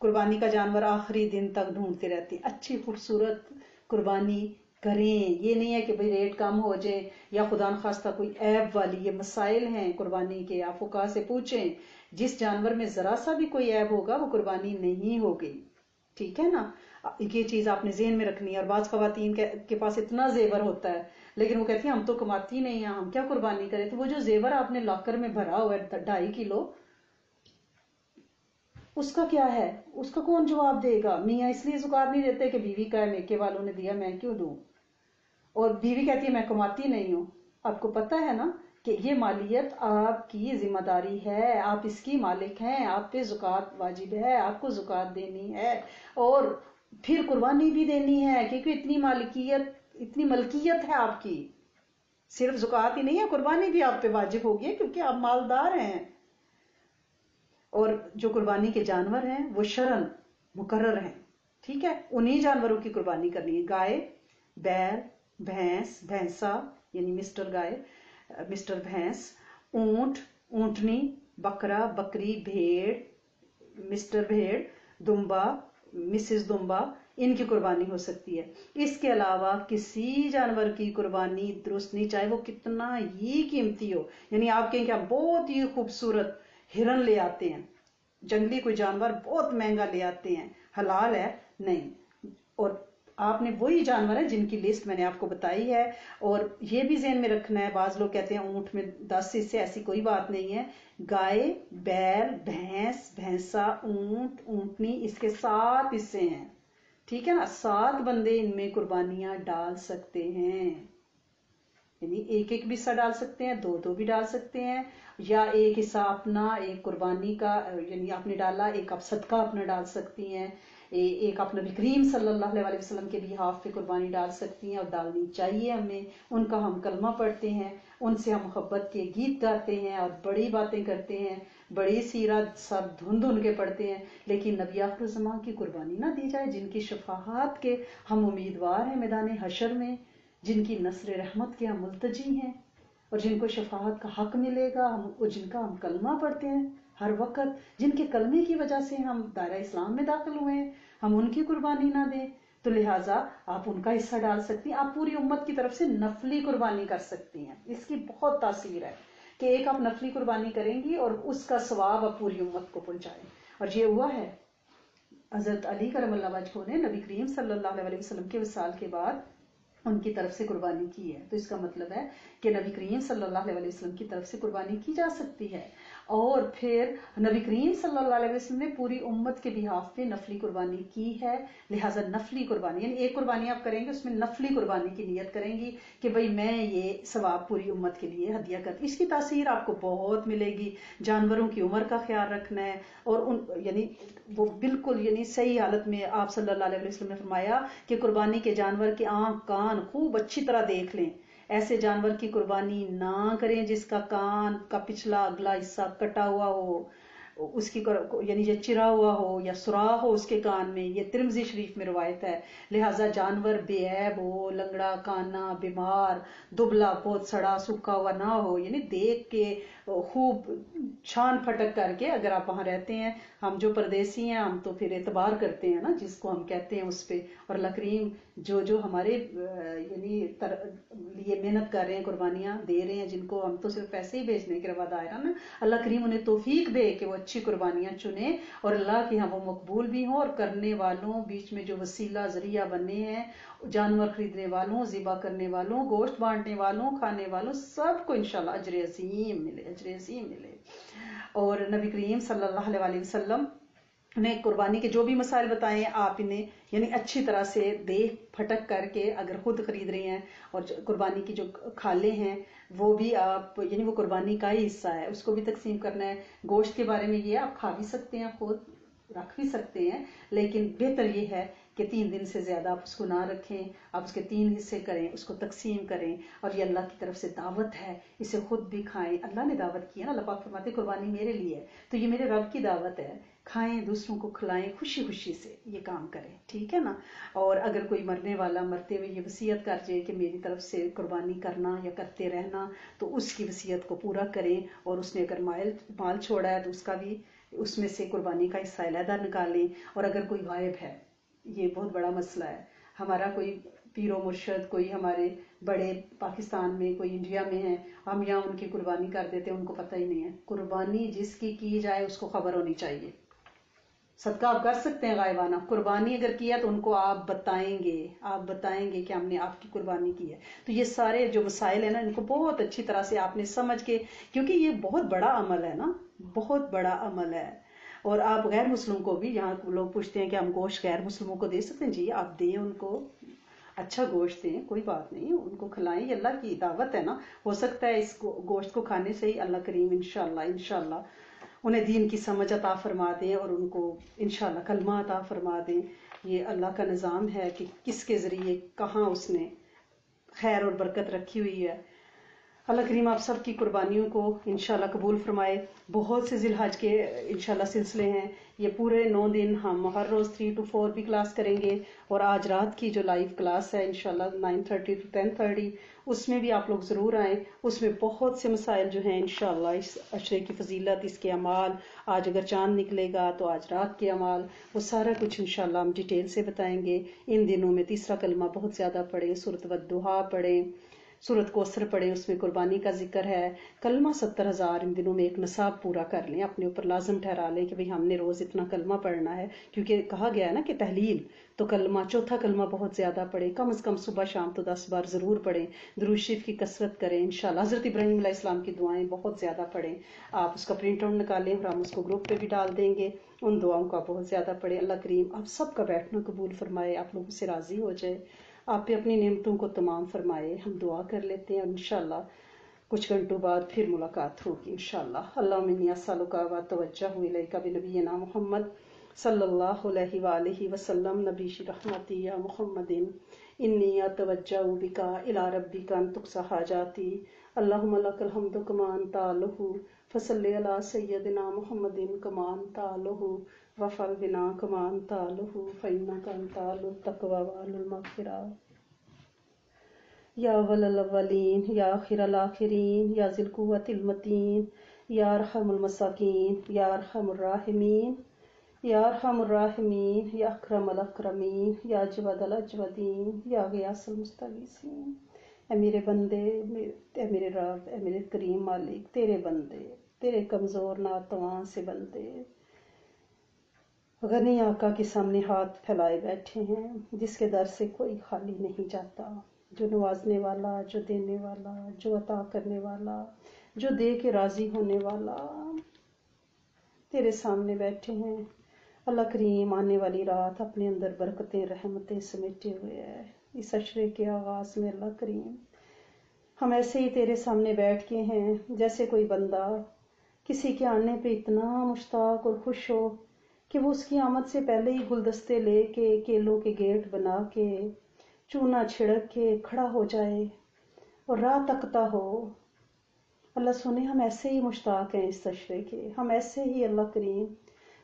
قربانی کا جانور آخری دن تک ڈھونڈتے رہتے ہیں۔ اچھی خوبصورت قربانی کریں، یہ نہیں ہے کہ بھئی ریٹ کم ہو جائے یا خدا نخواستہ کوئی عیب والی، یہ مسائل ہیں قربانی کے، آپ فقہا سے پوچھیں، جس جانور میں ذرا سا بھی کوئی عیب ہوگا وہ قربانی نہیں ہوگی، ٹھیک ہے نا؟ یہ چیز آپ نے ذہن میں رکھنی ہے۔ اور بعض خواتین کے پاس اتنا زیور ہوتا ہے لیکن وہ کہتی ہیں ہم تو کماتی نہیں ہیں، ہم کیا قربانی کریں؟ تو وہ جو زیور آپ نے لاکر میں بھرا ہوا ہے 2.5 کلو، اس کا کیا ہے؟ اس کا کون جواب دے گا؟ میاں اس لیے زکات نہیں دیتے کہ بیوی کا ہے، میکے والوں نے دیا میں کیوں دوں؟ اور بیوی کہتی ہے میں کماتی نہیں ہوں۔ آپ کو پتہ ہے نا کہ یہ مالیت آپ کی ذمہ داری ہے، آپ اس کی مالک ہیں، آپ پہ زکوٰۃ واجب ہے، آپ کو زکوٰۃ دینی ہے اور پھر قربانی بھی دینی ہے، کیونکہ اتنی ملکیت ہے آپ کی، صرف زکوٰۃ ہی نہیں ہے، قربانی بھی آپ پہ واجب ہوگی کیونکہ آپ مالدار ہیں۔ اور جو قربانی کے جانور ہیں وہ شرعاً مقرر ہیں، ٹھیک ہے، انہی جانوروں کی قربانی کرنی ہے، گائے، بیل، بھینس، بھینسا یعنی مسٹر گائے، مسٹر بھینس، اونٹ، اونٹنی، بکرا، بکری، بھیڑ، مسٹر بھیڑ، دمبا، مسز دمبا، ان کی قربانی ہو سکتی ہے۔ اس کے علاوہ کسی جانور کی قربانی درست نہیں، چاہے وہ کتنا ہی قیمتی ہو، یعنی آپ کہیں کہ آپ بہت ہی خوبصورت ہرن لے آتے ہیں، جنگلی کوئی جانور بہت مہنگا لے آتے ہیں، حلال ہے نہیں، اور آپ نے وہی جانور ہیں جن کی لسٹ میں نے آپ کو بتائی ہے۔ اور یہ بھی ذہن میں رکھنا ہے، بعض لوگ کہتے ہیں اونٹ میں 10 حصے، ایسی کوئی بات نہیں ہے، گائے، بیل، بھینس، بھینسا، اونٹ، اونٹنی، اس کے 7 حصے ہیں، ٹھیک ہے نا، 7 بندے ان میں قربانیاں ڈال سکتے ہیں، یعنی ایک ایک بھی حصہ ڈال سکتے ہیں، 2 بھی ڈال سکتے ہیں، یا ایک حصہ اپنا، ایک قربانی کا یعنی آپ نے ڈالا، ایک آپ صدقہ اپنا ڈال سکتی ہیں، ایک آپ نبی کریم صلی اللہ علیہ وسلم کے بہاف پہ قربانی ڈال سکتی ہیں، اور ڈالنی چاہیے ہمیں، ان کا ہم کلمہ پڑھتے ہیں، ان سے ہم محبت کے گیت گاتے ہیں اور بڑی باتیں کرتے ہیں، بڑی سیرت سب دھن دھن کے پڑھتے ہیں، لیکن نبی آخر الزمان کی قربانی نہ دی جائے، جن کی شفاعت کے ہم امیدوار ہیں میدان حشر میں، جن کی نصر رحمت کے ہم ملتجی ہیں، اور جن کو شفاعت کا حق ملے گا، اور جن کا ہم کلمہ پڑھتے ہیں ہر وقت، جن کے کلمے کی وجہ سے ہم دائرہ اسلام میں داخل ہوئے ہیں، ہم ان کی قربانی نہ دیں تو لہٰذا آپ ان کا حصہ ڈال سکتی ہیں، آپ پوری امت کی طرف سے نفلی قربانی کر سکتی ہیں، اس کی بہت تاثیر ہے کہ ایک آپ نفلی قربانی کریں گی اور اس کا ثواب آپ پوری امت کو پہنچائیں، اور یہ ہوا ہے۔ حضرت علی کرم اللہ وجہہ نے نبی کریم صلی اللہ علیہ وسلم کے وصال کے بعد ان کی طرف سے قربانی کی ہے، تو اس کا مطلب ہے کہ نبی کریم صلی اللہ علیہ وسلم کی طرف سے قربانی کی جا سکتی ہے، اور پھر نبی کریم صلی اللہ علیہ وسلم نے پوری امت کے بہاف پہ نفلی قربانی کی ہے، لہٰذا نفلی قربانی یعنی ایک قربانی آپ کریں گے اس میں نفلی قربانی کی نیت کریں گی کہ بھئی میں یہ ثواب پوری امت کے لیے ہدیہ کرتی، اس کی تاثیر آپ کو بہت ملے گی، جانوروں کی عمر کا خیال رکھنا ہے، اور یعنی وہ بالکل یعنی صحیح حالت میں آپ صلی اللہ علیہ وسلم نے فرمایا کہ قربانی کے جانور کے آنکھ کان خوب اچھی طرح دیکھ لیں، ایسے جانور کی قربانی نہ کریں جس کا کان کا پچھلا اگلا حصہ کٹا ہوا ہو، اس کی یعنی یہ چرا ہوا ہو یا سوراخ ہو اس کے کان میں، یہ ترمذی شریف میں روایت ہے، لہٰذا جانور بے عیب ہو، لنگڑا کانا، بیمار، دبلا، بہت سڑا سکھا ہوا نہ ہو، یعنی دیکھ کے خوب چھان پھٹک کر کے، اگر آپ وہاں رہتے ہیں، ہم جو پردیسی ہیں ہم تو پھر اعتبار کرتے ہیں نا جس کو ہم کہتے ہیں اس پہ، اور اللہ کریم جو ہمارے یعنی لیے محنت کر رہے ہیں، قربانیاں دے رہے ہیں، جن کو ہم تو صرف پیسے ہی بھیجنے کے روادار ہیں نا، اللہ کریم انہیں توفیق دے کہ وہ اچھی قربانیاں چنیں اور اللہ کے ہاں وہ مقبول بھی ہوں، اور کرنے والوں بیچ میں جو وسیلہ ذریعہ بنے ہیں، جانور خریدنے والوں، ذبح کرنے والوں، گوشت بانٹنے والوں، کھانے والوں، سب کو انشاءاللہ اجر عظیم ملے، اجر عظیم ملے۔ اور نبی کریم صلی اللہ علیہ وسلم نے قربانی کے جو بھی مسائل بتائے ہیں آپ انہیں یعنی اچھی طرح سے دیکھ پھٹک کر کے، اگر خود خرید رہی ہیں اور قربانی کی جو کھالے ہیں وہ بھی آپ یعنی وہ قربانی کا ہی حصہ ہے، اس کو بھی تقسیم کرنا ہے۔ گوشت کے بارے میں یہ آپ کھا بھی سکتے ہیں، خود رکھ بھی سکتے ہیں، لیکن بہتر یہ ہے کہ 3 دن سے زیادہ آپ اس کو نہ رکھیں، آپ اس کے 3 حصے کریں، اس کو تقسیم کریں، اور یہ اللہ کی طرف سے دعوت ہے، اسے خود بھی کھائیں، اللہ نے دعوت کی ہے نا، اللہ پاک فرماتے قربانی میرے لیے ہے، تو یہ میرے رب کی دعوت ہے، کھائیں، دوسروں کو کھلائیں، خوشی خوشی سے یہ کام کریں، ٹھیک ہے نا۔ اور اگر کوئی مرنے والا مرتے ہوئے یہ وصیت کر جائے کہ میری طرف سے قربانی کرنا یا کرتے رہنا، تو اس کی وصیت کو پورا کریں، اور اس نے اگر مال چھوڑا ہے تو اس کا بھی اس میں سے قربانی کا حصہ علیحدہ نکالیں، اور اگر کوئی غائب ہے، یہ بہت بڑا مسئلہ ہے، ہمارا کوئی پیر و مرشد، کوئی ہمارے بڑے پاکستان میں، کوئی انڈیا میں ہے، ہم یہاں ان کی قربانی کر دیتے ہیں، ان کو پتہ ہی نہیں ہے، قربانی جس کی جائے اس کو خبر ہونی چاہیے۔ صدقہ آپ کر سکتے ہیں غائبانہ، قربانی اگر کیا تو ان کو آپ بتائیں گے کہ ہم نے آپ کی قربانی کی ہے۔ تو یہ سارے جو مسائل ہیں نا، ان کو بہت اچھی طرح سے آپ نے سمجھ کے، کیونکہ یہ بہت بڑا عمل ہے نا، بہت بڑا عمل ہے، اور آپ غیر مسلم کو بھی، یہاں لوگ پوچھتے ہیں کہ ہم گوشت غیر مسلموں کو دے سکتے ہیں، جی آپ دیں ان کو، اچھا گوشت دیں، کوئی بات نہیں، ان کو کھلائیں، یہ اللہ کی دعوت ہے نا، ہو سکتا ہے اس گوشت کو کھانے سے ہی اللہ کریم انشاءاللہ انہیں دین کی سمجھ عطا فرما دیں اور ان کو انشاءاللہ کلمہ عطا فرما دیں۔ یہ اللہ کا نظام ہے کہ کس کے ذریعے کہاں اس نے خیر اور برکت رکھی ہوئی ہے۔ اللہ کریم آپ سب کی قربانیوں کو انشاءاللہ قبول فرمائے۔ بہت سے ذی الحج کے انشاءاللہ سلسلے ہیں، یہ پورے 9 دن ہم ہر روز 3 to 4 بھی کلاس کریں گے، اور آج رات کی جو لائیو کلاس ہے انشاءاللہ 9:30 to 10:30 اس میں بھی آپ لوگ ضرور آئیں۔ اس میں بہت سے مسائل جو ہیں انشاءاللہ اس عشرے کی فضیلت، اس کے اعمال، آج اگر چاند نکلے گا تو آج رات کے اعمال، وہ سارا کچھ انشاءاللہ ہم ڈیٹیل سے بتائیں گے۔ ان دنوں میں تیسرا کلمہ بہت زیادہ پڑھیں، سورۃ والضحیٰ پڑھیں، سورت کوثر پڑھیں، اس میں قربانی کا ذکر ہے۔ کلمہ 70,000 ان دنوں میں ایک نصاب پورا کر لیں، اپنے اوپر لازم ٹھہرا لیں کہ بھئی ہم نے روز اتنا کلمہ پڑھنا ہے، کیونکہ کہا گیا ہے نا کہ تحلیل تو کلمہ، چوتھا کلمہ بہت زیادہ پڑھیں، کم از کم صبح شام تو 10 بار ضرور پڑھیں، درود شریف کی کثرت کریں انشاءاللہ، حضرت ابراہیم علیہ السلام کی دعائیں بہت زیادہ پڑھیں۔ آپ اس کا پرنٹ آؤٹ نکالیں اور ہم اس کو گروپ پہ بھی ڈال دیں گے، ان دعاؤں کا بہت زیادہ پڑھیں۔ اللہ کریم آپ سب کا بیٹھنا قبول فرمائے، آپ لوگوں سے راضی ہو جائے، آپ پہ اپنی نعمتوں کو تمام فرمائے۔ ہم دعا کر لیتے ہیں اور انشاءاللہ کچھ گھنٹوں بعد پھر ملاقات ہوگی انشاءاللہ۔ اللہم انی اسألک و اتوجہ الیک بنبینا محمد صلی اللہ علیہ وآلہ وسلم، نبی رحمتی یا محمد، انی اتوجہ بک الی ربک ان تقضی حاجاتی، اللہم لک الحمد کما انت اہلہ، فصلی علی سیدنا محمد کما انت اہلہ، وفعل بنا کما انت اہلہ، فانک انت اہل التقوی واہل المغفرہ۔ یا اول الاولین یا آخر الاخرین یا ذی القوۃ المتین یا ارحم المساکین یا ارحم الراحمین یا ارحم الراحمین یا اکرم الاکرمین یا اجود الاجودین یا غیاث المستغیثین۔ اے میرے بندے، اے میرے رب، اے میرے کریم مالک، تیرے بندے، تیرے کمزور ناتواں سے بندے غنی آقا کے سامنے ہاتھ پھیلائے بیٹھے ہیں، جس کے در سے کوئی خالی نہیں جاتا، جو نوازنے والا، جو دینے والا، جو عطا کرنے والا، جو دے کے راضی ہونے والا، تیرے سامنے بیٹھے ہیں۔ اللہ کریم آنے والی رات اپنے اندر برکتیں رحمتیں سمیٹے ہوئے ہے، اس عشرے کے آغاز میں اللہ کریم ہم ایسے ہی تیرے سامنے بیٹھ کے ہیں جیسے کوئی بندہ کسی کے آنے پہ اتنا مشتاق اور خوش ہو کہ وہ اس کی آمد سے پہلے ہی گلدستے لے کے، کیلوں کے گیٹ بنا کے، چونا چھڑک کے کھڑا ہو جائے اور راہ تکتا ہو۔ اللہ سنے ہم ایسے ہی مشتاق ہیں اس عشرے کے، ہم ایسے ہی اللہ کریم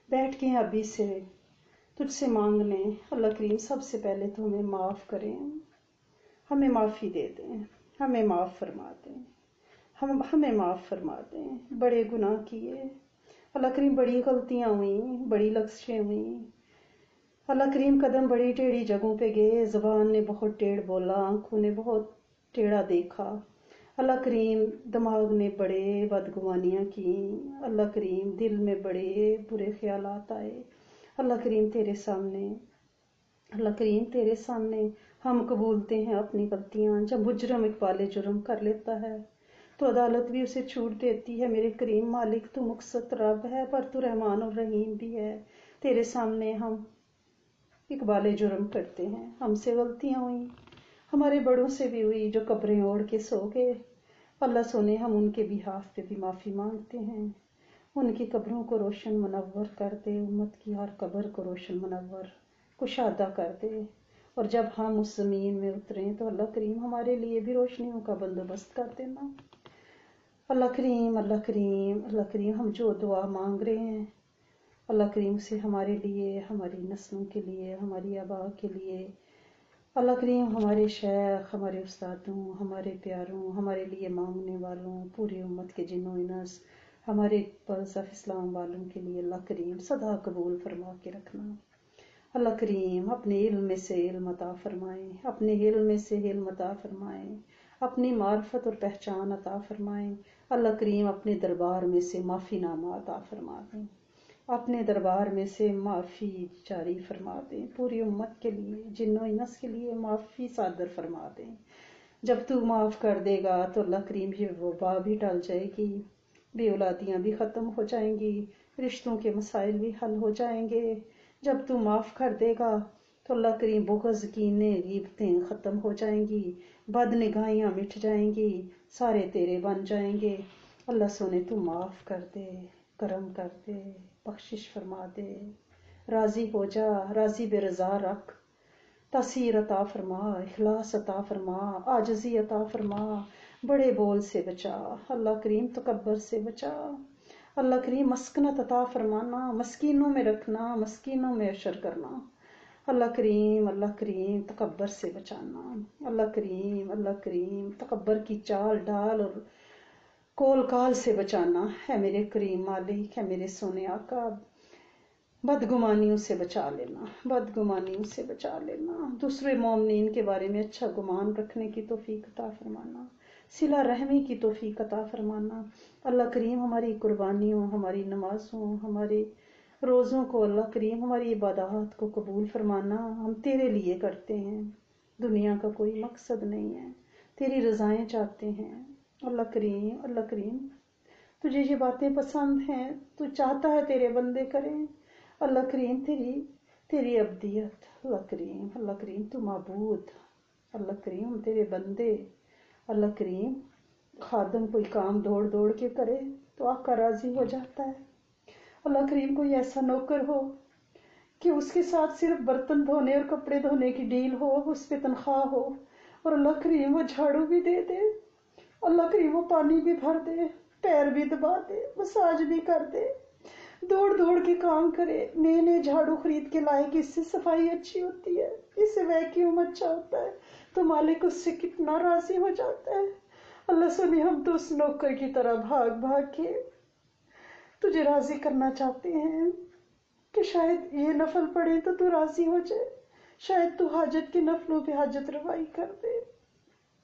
بیٹھ کے ابھی سے تجھ سے مانگنے۔ اللہ کریم سب سے پہلے تو ہمیں معاف کریں، ہمیں معافی دے دیں، ہمیں معاف فرما دیں، ہمیں معاف فرما دیں۔ بڑے گناہ کیے اللہ کریم، بڑی غلطیاں ہوئیں، بڑی لغزشیں ہوئیں اللہ کریم، قدم بڑی ٹیڑھی جگہوں پہ گئے، زبان نے بہت ٹیڑھ بولا، آنکھوں نے بہت ٹیڑھا دیکھا، اللہ کریم دماغ نے بڑے بدگمانیاں کی، اللہ کریم دل میں بڑے برے خیالات آئے۔ اللہ کریم تیرے سامنے، اللہ کریم تیرے سامنے ہم قبولتے ہیں اپنی غلطیاں۔ جب مجرم اقبال جرم کر لیتا ہے تو عدالت بھی اسے چھوٹ دیتی ہے۔ میرے کریم مالک تو مقسط رب ہے، پر تو رحمان اور رحیم بھی ہے۔ تیرے سامنے ہم اقبال جرم کرتے ہیں، ہم سے غلطیاں ہوئیں، ہمارے بڑوں سے بھی ہوئی جو قبریں اوڑھ کے سو گئے۔ اللہ سونے ہم ان کے بہاف پہ بھی معافی مانگتے ہیں، ان کی قبروں کو روشن منور کر دے، امت کی ہر قبر کو روشن منور کشادہ کر دے، اور جب ہم اس زمین میں اتریں تو اللہ کریم ہمارے لیے بھی روشنیوں کا بندوبست کر دینا۔ اللہ کریم، اللہ کریم، اللہ کریم ہم جو دعا مانگ رہے ہیں اللہ کریم سے ہمارے لیے، ہماری نسلوں کے لیے، ہماری آباء کے لیے، اللہ کریم ہمارے شیخ، ہمارے استادوں، ہمارے پیاروں، ہمارے لیے مانگنے والوں، پوری امت کے جن و انس، ہمارے برزخ اسلام والوں کے لیے اللہ کریم سدا قبول فرما کے رکھنا۔ اللہ کریم اپنے علم میں سے علم عطا فرمائیں، اپنے علم میں سے علم عطا فرمائیں، اپنی معرفت اور پہچان عطا فرمائیں۔ اللہ کریم اپنے دربار میں سے معافی نامہ عطا فرما دیں، اپنے دربار میں سے معافی جاری فرما دیں، پوری امت کے لیے، جن و انس کے لیے معافی صادر فرما دیں۔ جب تو معاف کر دے گا تو اللہ کریم یہ وبا بھی ٹل جائے گی، بے اولادیاں بھی ختم ہو جائیں گی، رشتوں کے مسائل بھی حل ہو جائیں گے۔ جب تو معاف کر دے گا تو اللہ کریم بغض کینے غیبتیں ختم ہو جائیں گی، بد نگاہیاں مٹ جائیں گی، سارے تیرے بن جائیں گے۔ اللہ سونے تو معاف کر دے، کرم کر دے، بخشش فرما دے، راضی ہو جا، راضی بے رضا رکھ، تاثیر عطا فرما، اخلاص عطا فرما، عاجزی عطا فرما، بڑے بول سے بچا، اللہ کریم تکبر سے بچا، اللہ کریم مسکنت عطا فرمانا، مسکینوں میں رکھنا، مسکینوں میں عشر کرنا، اللہ کریم تکبر سے بچانا، اللہ کریم تکبر کی چال ڈال اور کول کال سے بچانا، ہے میرے کریم مالک، ہے میرے سونے آقا، بدگمانیوں سے بچا لینا، بدگمانیوں سے بچا لینا، دوسرے مومنین کے بارے میں اچھا گمان رکھنے کی توفیق عطا فرمانا، صلہ رحمی کی توفیق عطا فرمانا، اللہ کریم ہماری قربانیوں، ہماری نمازوں، ہمارے روزوں کو، اللہ کریم ہماری عبادات کو قبول فرمانا، ہم تیرے لیے کرتے ہیں، دنیا کا کوئی مقصد نہیں ہے، تیری رضائیں چاہتے ہیں، اللہ کریم تجھے یہ باتیں پسند ہیں، تو چاہتا ہے تیرے بندے کریں، اللہ کریم تیری عبدیت، اللہ کریم تو معبود، اللہ کریم ہم تیرے بندے، اللہ کریم خادم کوئی کام دوڑ دوڑ کے کرے تو آقا راضی ہو جاتا ہے، اللہ کریم کوئی ایسا نوکر ہو کہ اس کے ساتھ صرف برتن دھونے اور کپڑے دھونے کی ڈیل ہو، اس پہ تنخواہ ہو، اور اللہ کریم وہ جھاڑو بھی دے دے، اللہ کریم وہ پانی بھی بھر دے، پیر بھی دبا دے، مساج بھی کر دے، دوڑ دوڑ کے کام کرے، نئے نئے جھاڑو خرید کے لائے کہ اس سے صفائی اچھی ہوتی ہے، اس سے ویکیوم اچھا ہوتا ہے، تو مالک اس سے کتنا راضی ہو جاتا ہے۔ اللہ سنی ہم تو اس نوکر کی طرح بھاگ بھاگ کے تجھے راضی کرنا چاہتے ہیں کہ شاید یہ نفل پڑھے تو راضی ہو جائے، شاید تو حاجت کے نفلوں پہ حاجت روائی کر دے،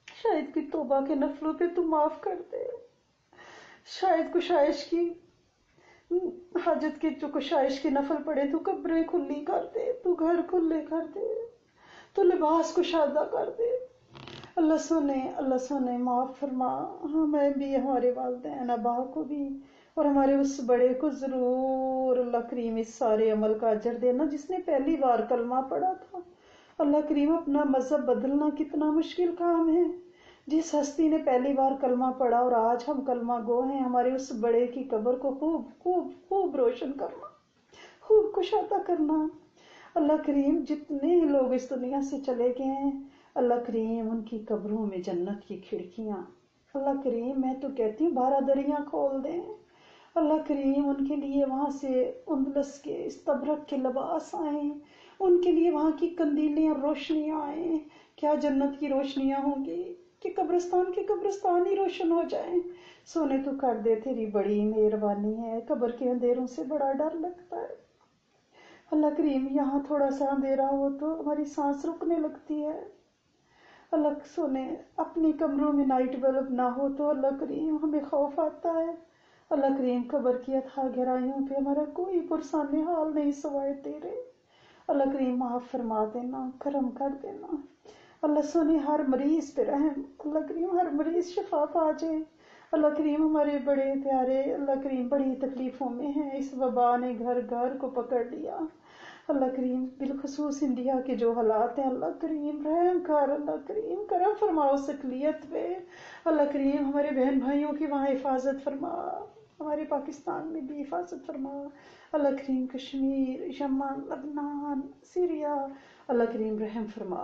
شاید کوئی توبہ کے نفلوں پہ تو معاف کر دے، شاید کشائش کی حاجت کے جو کشائش کے نفل پڑے تو قبریں کھلی کر دے، تو گھر کھلے کر دے، تو لباس کشادہ کر دے، اللہ سنے معاف فرما، ہمیں بھی، ہمارے والدین ابا کو بھی، اور ہمارے اس بڑے کو ضرور اللہ کریم اس سارے عمل کا اجر دینا جس نے پہلی بار کلمہ پڑھا تھا۔ اللہ کریم اپنا مذہب بدلنا کتنا مشکل کام ہے، جس ہستی نے پہلی بار کلمہ پڑھا اور آج ہم کلمہ گو ہیں، ہمارے اس بڑے کی قبر کو خوب خوب خوب روشن کرنا، خوب کشادہ کرنا۔ اللہ کریم جتنے ہی لوگ اس دنیا سے چلے گئے ہیں، اللہ کریم ان کی قبروں میں جنت کی کھڑکیاں، اللہ کریم میں تو کہتی ہوں 12 دریاں کھول دیں، اللہ کریم ان کے لیے وہاں سے اندلس کے استبرق کے لباس آئیں، ان کے لیے وہاں کی قندیلیں اور روشنیاں آئیں، کیا جنت کی روشنیاں ہوں گی کہ قبرستان کے قبرستان ہی روشن ہو جائیں۔ سونے تو کر دے، تیری بڑی مہربانی ہے، قبر کے اندھیروں سے بڑا ڈر لگتا ہے، اللہ کریم یہاں تھوڑا سا اندھیرا ہو تو ہماری سانس رکنے لگتی ہے، اللہ سونے اپنی کمروں میں نائٹ بلب نہ ہو تو اللہ کریم ہمیں خوف آتا ہے، اللہ کریم قبر کی اتھاہ گہرائیوں پہ ہمارا کوئی پرسان حال نہیں سوائے تیرے، اللہ کریم معاف فرما دینا، کرم کر دینا، اللہ سنے ہر مریض پہ رحم، اللہ کریم ہر مریض شفا پا جائے، اللہ کریم ہمارے بڑے پیارے اللہ کریم بڑی تکلیفوں میں ہیں، اس وبا نے گھر گھر کو پکڑ لیا، اللہ کریم بالخصوص انڈیا کے جو حالات ہیں، اللہ کریم رحم کر، اللہ کریم کرم فرماؤ اقلیت پہ، اللہ کریم ہمارے بہن بھائیوں کی وہاں حفاظت فرما، ہمارے پاکستان میں بھی حفاظت فرما، اللہ کریم کشمیر، یمن، لبنان، سیریا، اللہ کریم رحم فرما،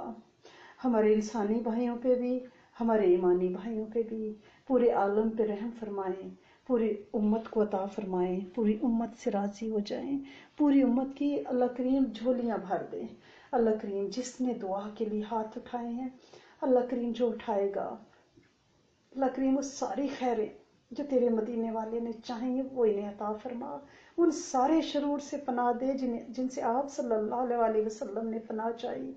ہمارے انسانی بھائیوں پہ بھی، ہمارے ایمانی بھائیوں پہ بھی، پورے عالم پہ رحم فرمائیں، پوری امت کو عطا فرمائیں، پوری امت سے راضی ہو جائیں، پوری امت کی اللہ کریم جھولیاں بھر دیں، اللہ کریم جس نے دعا کے لیے ہاتھ اٹھائے ہیں، اللہ کریم جو اٹھائے گا، اللہ کریم وہ ساری خیریں جو تیرے مدینے والے نے چاہیں وہ انہیں عطا فرما، ان سارے شرور سے پناہ دے جن سے آپ صلی اللہ علیہ وسلم نے پناہ چاہی،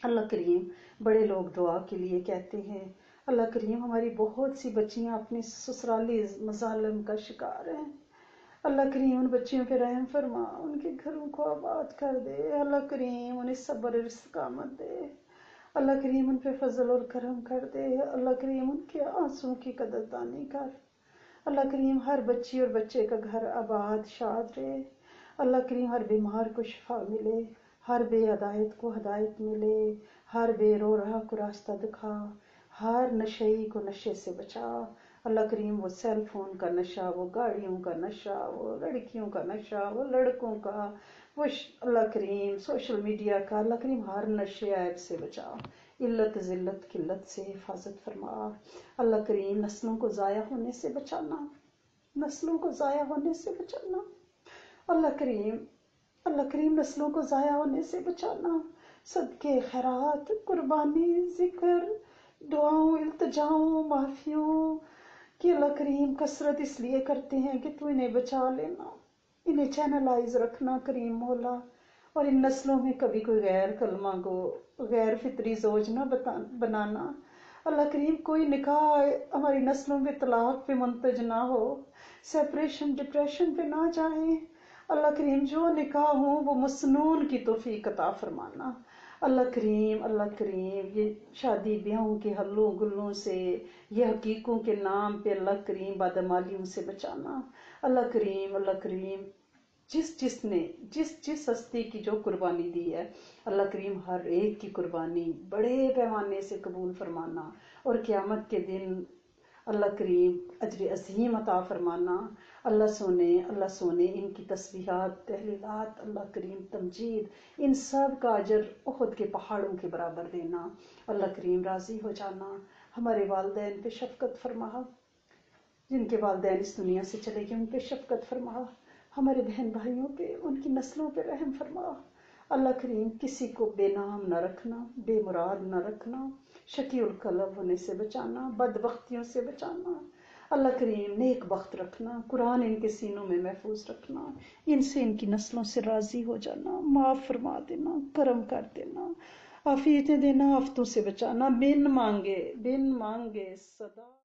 اللہ کریم بڑے لوگ دعا کے لیے کہتے ہیں، اللہ کریم ہماری بہت سی بچیاں اپنے سسرالی مظالم کا شکار ہیں، اللہ کریم ان بچیوں پہ رحم فرما، ان کے گھروں کو آباد کر دے، اللہ کریم انہیں صبر اور استقامت دے، اللہ کریم ان پہ فضل اور کرم کر دے، اللہ کریم ان کے آنسوں کی قدردانی کر، اللہ کریم ہر بچی اور بچے کا گھر آباد شاد رہے، اللہ کریم ہر بیمار کو شفا ملے، ہر بے ہدایت کو ہدایت ملے، ہر بے رو رہا کو راستہ دکھا، ہر نشئی کو نشے سے بچا۔ اللہ کریم وہ سیل فون کا نشہ، وہ گاڑیوں کا نشہ، وہ لڑکیوں کا نشہ، وہ لڑکوں کا، وہ اللہ کریم سوشل میڈیا کا، اللہ کریم ہر نشے عیب سے بچا، علت ذلت قلت سے حفاظت فرما۔ اللہ کریم نسلوں کو ضائع ہونے سے بچانا، نسلوں کو ضائع ہونے سے بچانا۔ اللہ کریم نسلوں کو ضائع ہونے سے بچانا۔ صدقے خیرات، قربانی، ذکر، دعاؤں، التجاؤں، معافیوں کی اللہ کریم کثرت اس لیے کرتے ہیں کہ تو انہیں بچا لینا، انہیں چینلائز رکھنا کریم مولا، اور ان نسلوں میں کبھی کوئی غیر کلمہ گو، غیر فطری زوج نہ بنانا۔ اللہ کریم کوئی نکاح ہماری نسلوں میں طلاق پہ منتج نہ ہو، سیپریشن ڈپریشن پہ نہ جائیں۔ اللہ کریم جو نکاح ہوں وہ مسنون کی توفیق عطا فرمانا۔ اللہ کریم یہ شادی بیاہوں کے حلوں گلوں سے، یہ حقیقوں کے نام پہ اللہ کریم بادمالیوں سے بچانا۔ اللہ کریم جس ہستی کی جو قربانی دی ہے، اللہ کریم ہر ایک کی قربانی بڑے پیمانے سے قبول فرمانا، اور قیامت کے دن اللہ کریم اجر عظیم عطا فرمانا۔ اللہ سونے ان کی تسبیحات، تحلیلات، اللہ کریم تمجید، ان سب کا اجر احد کے پہاڑوں کے برابر دینا۔ اللہ کریم راضی ہو جانا۔ ہمارے والدین پہ شفقت فرما، جن کے والدین اس دنیا سے چلے گئے ان پہ شفقت فرما۔ ہمارے بہن بھائیوں پہ، ان کی نسلوں پہ رحم فرما۔ اللہ کریم کسی کو بے نام نہ رکھنا، بے مراد نہ رکھنا، شقی القلب ہونے سے بچانا، بدبختیوں سے بچانا۔ اللہ کریم نیک بخت رکھنا، قرآن ان کے سینوں میں محفوظ رکھنا، ان سے ان کی نسلوں سے راضی ہو جانا، معاف فرما دینا، کرم کر دینا، عافیتیں دینا، آفتوں سے بچانا، بن مانگے صدا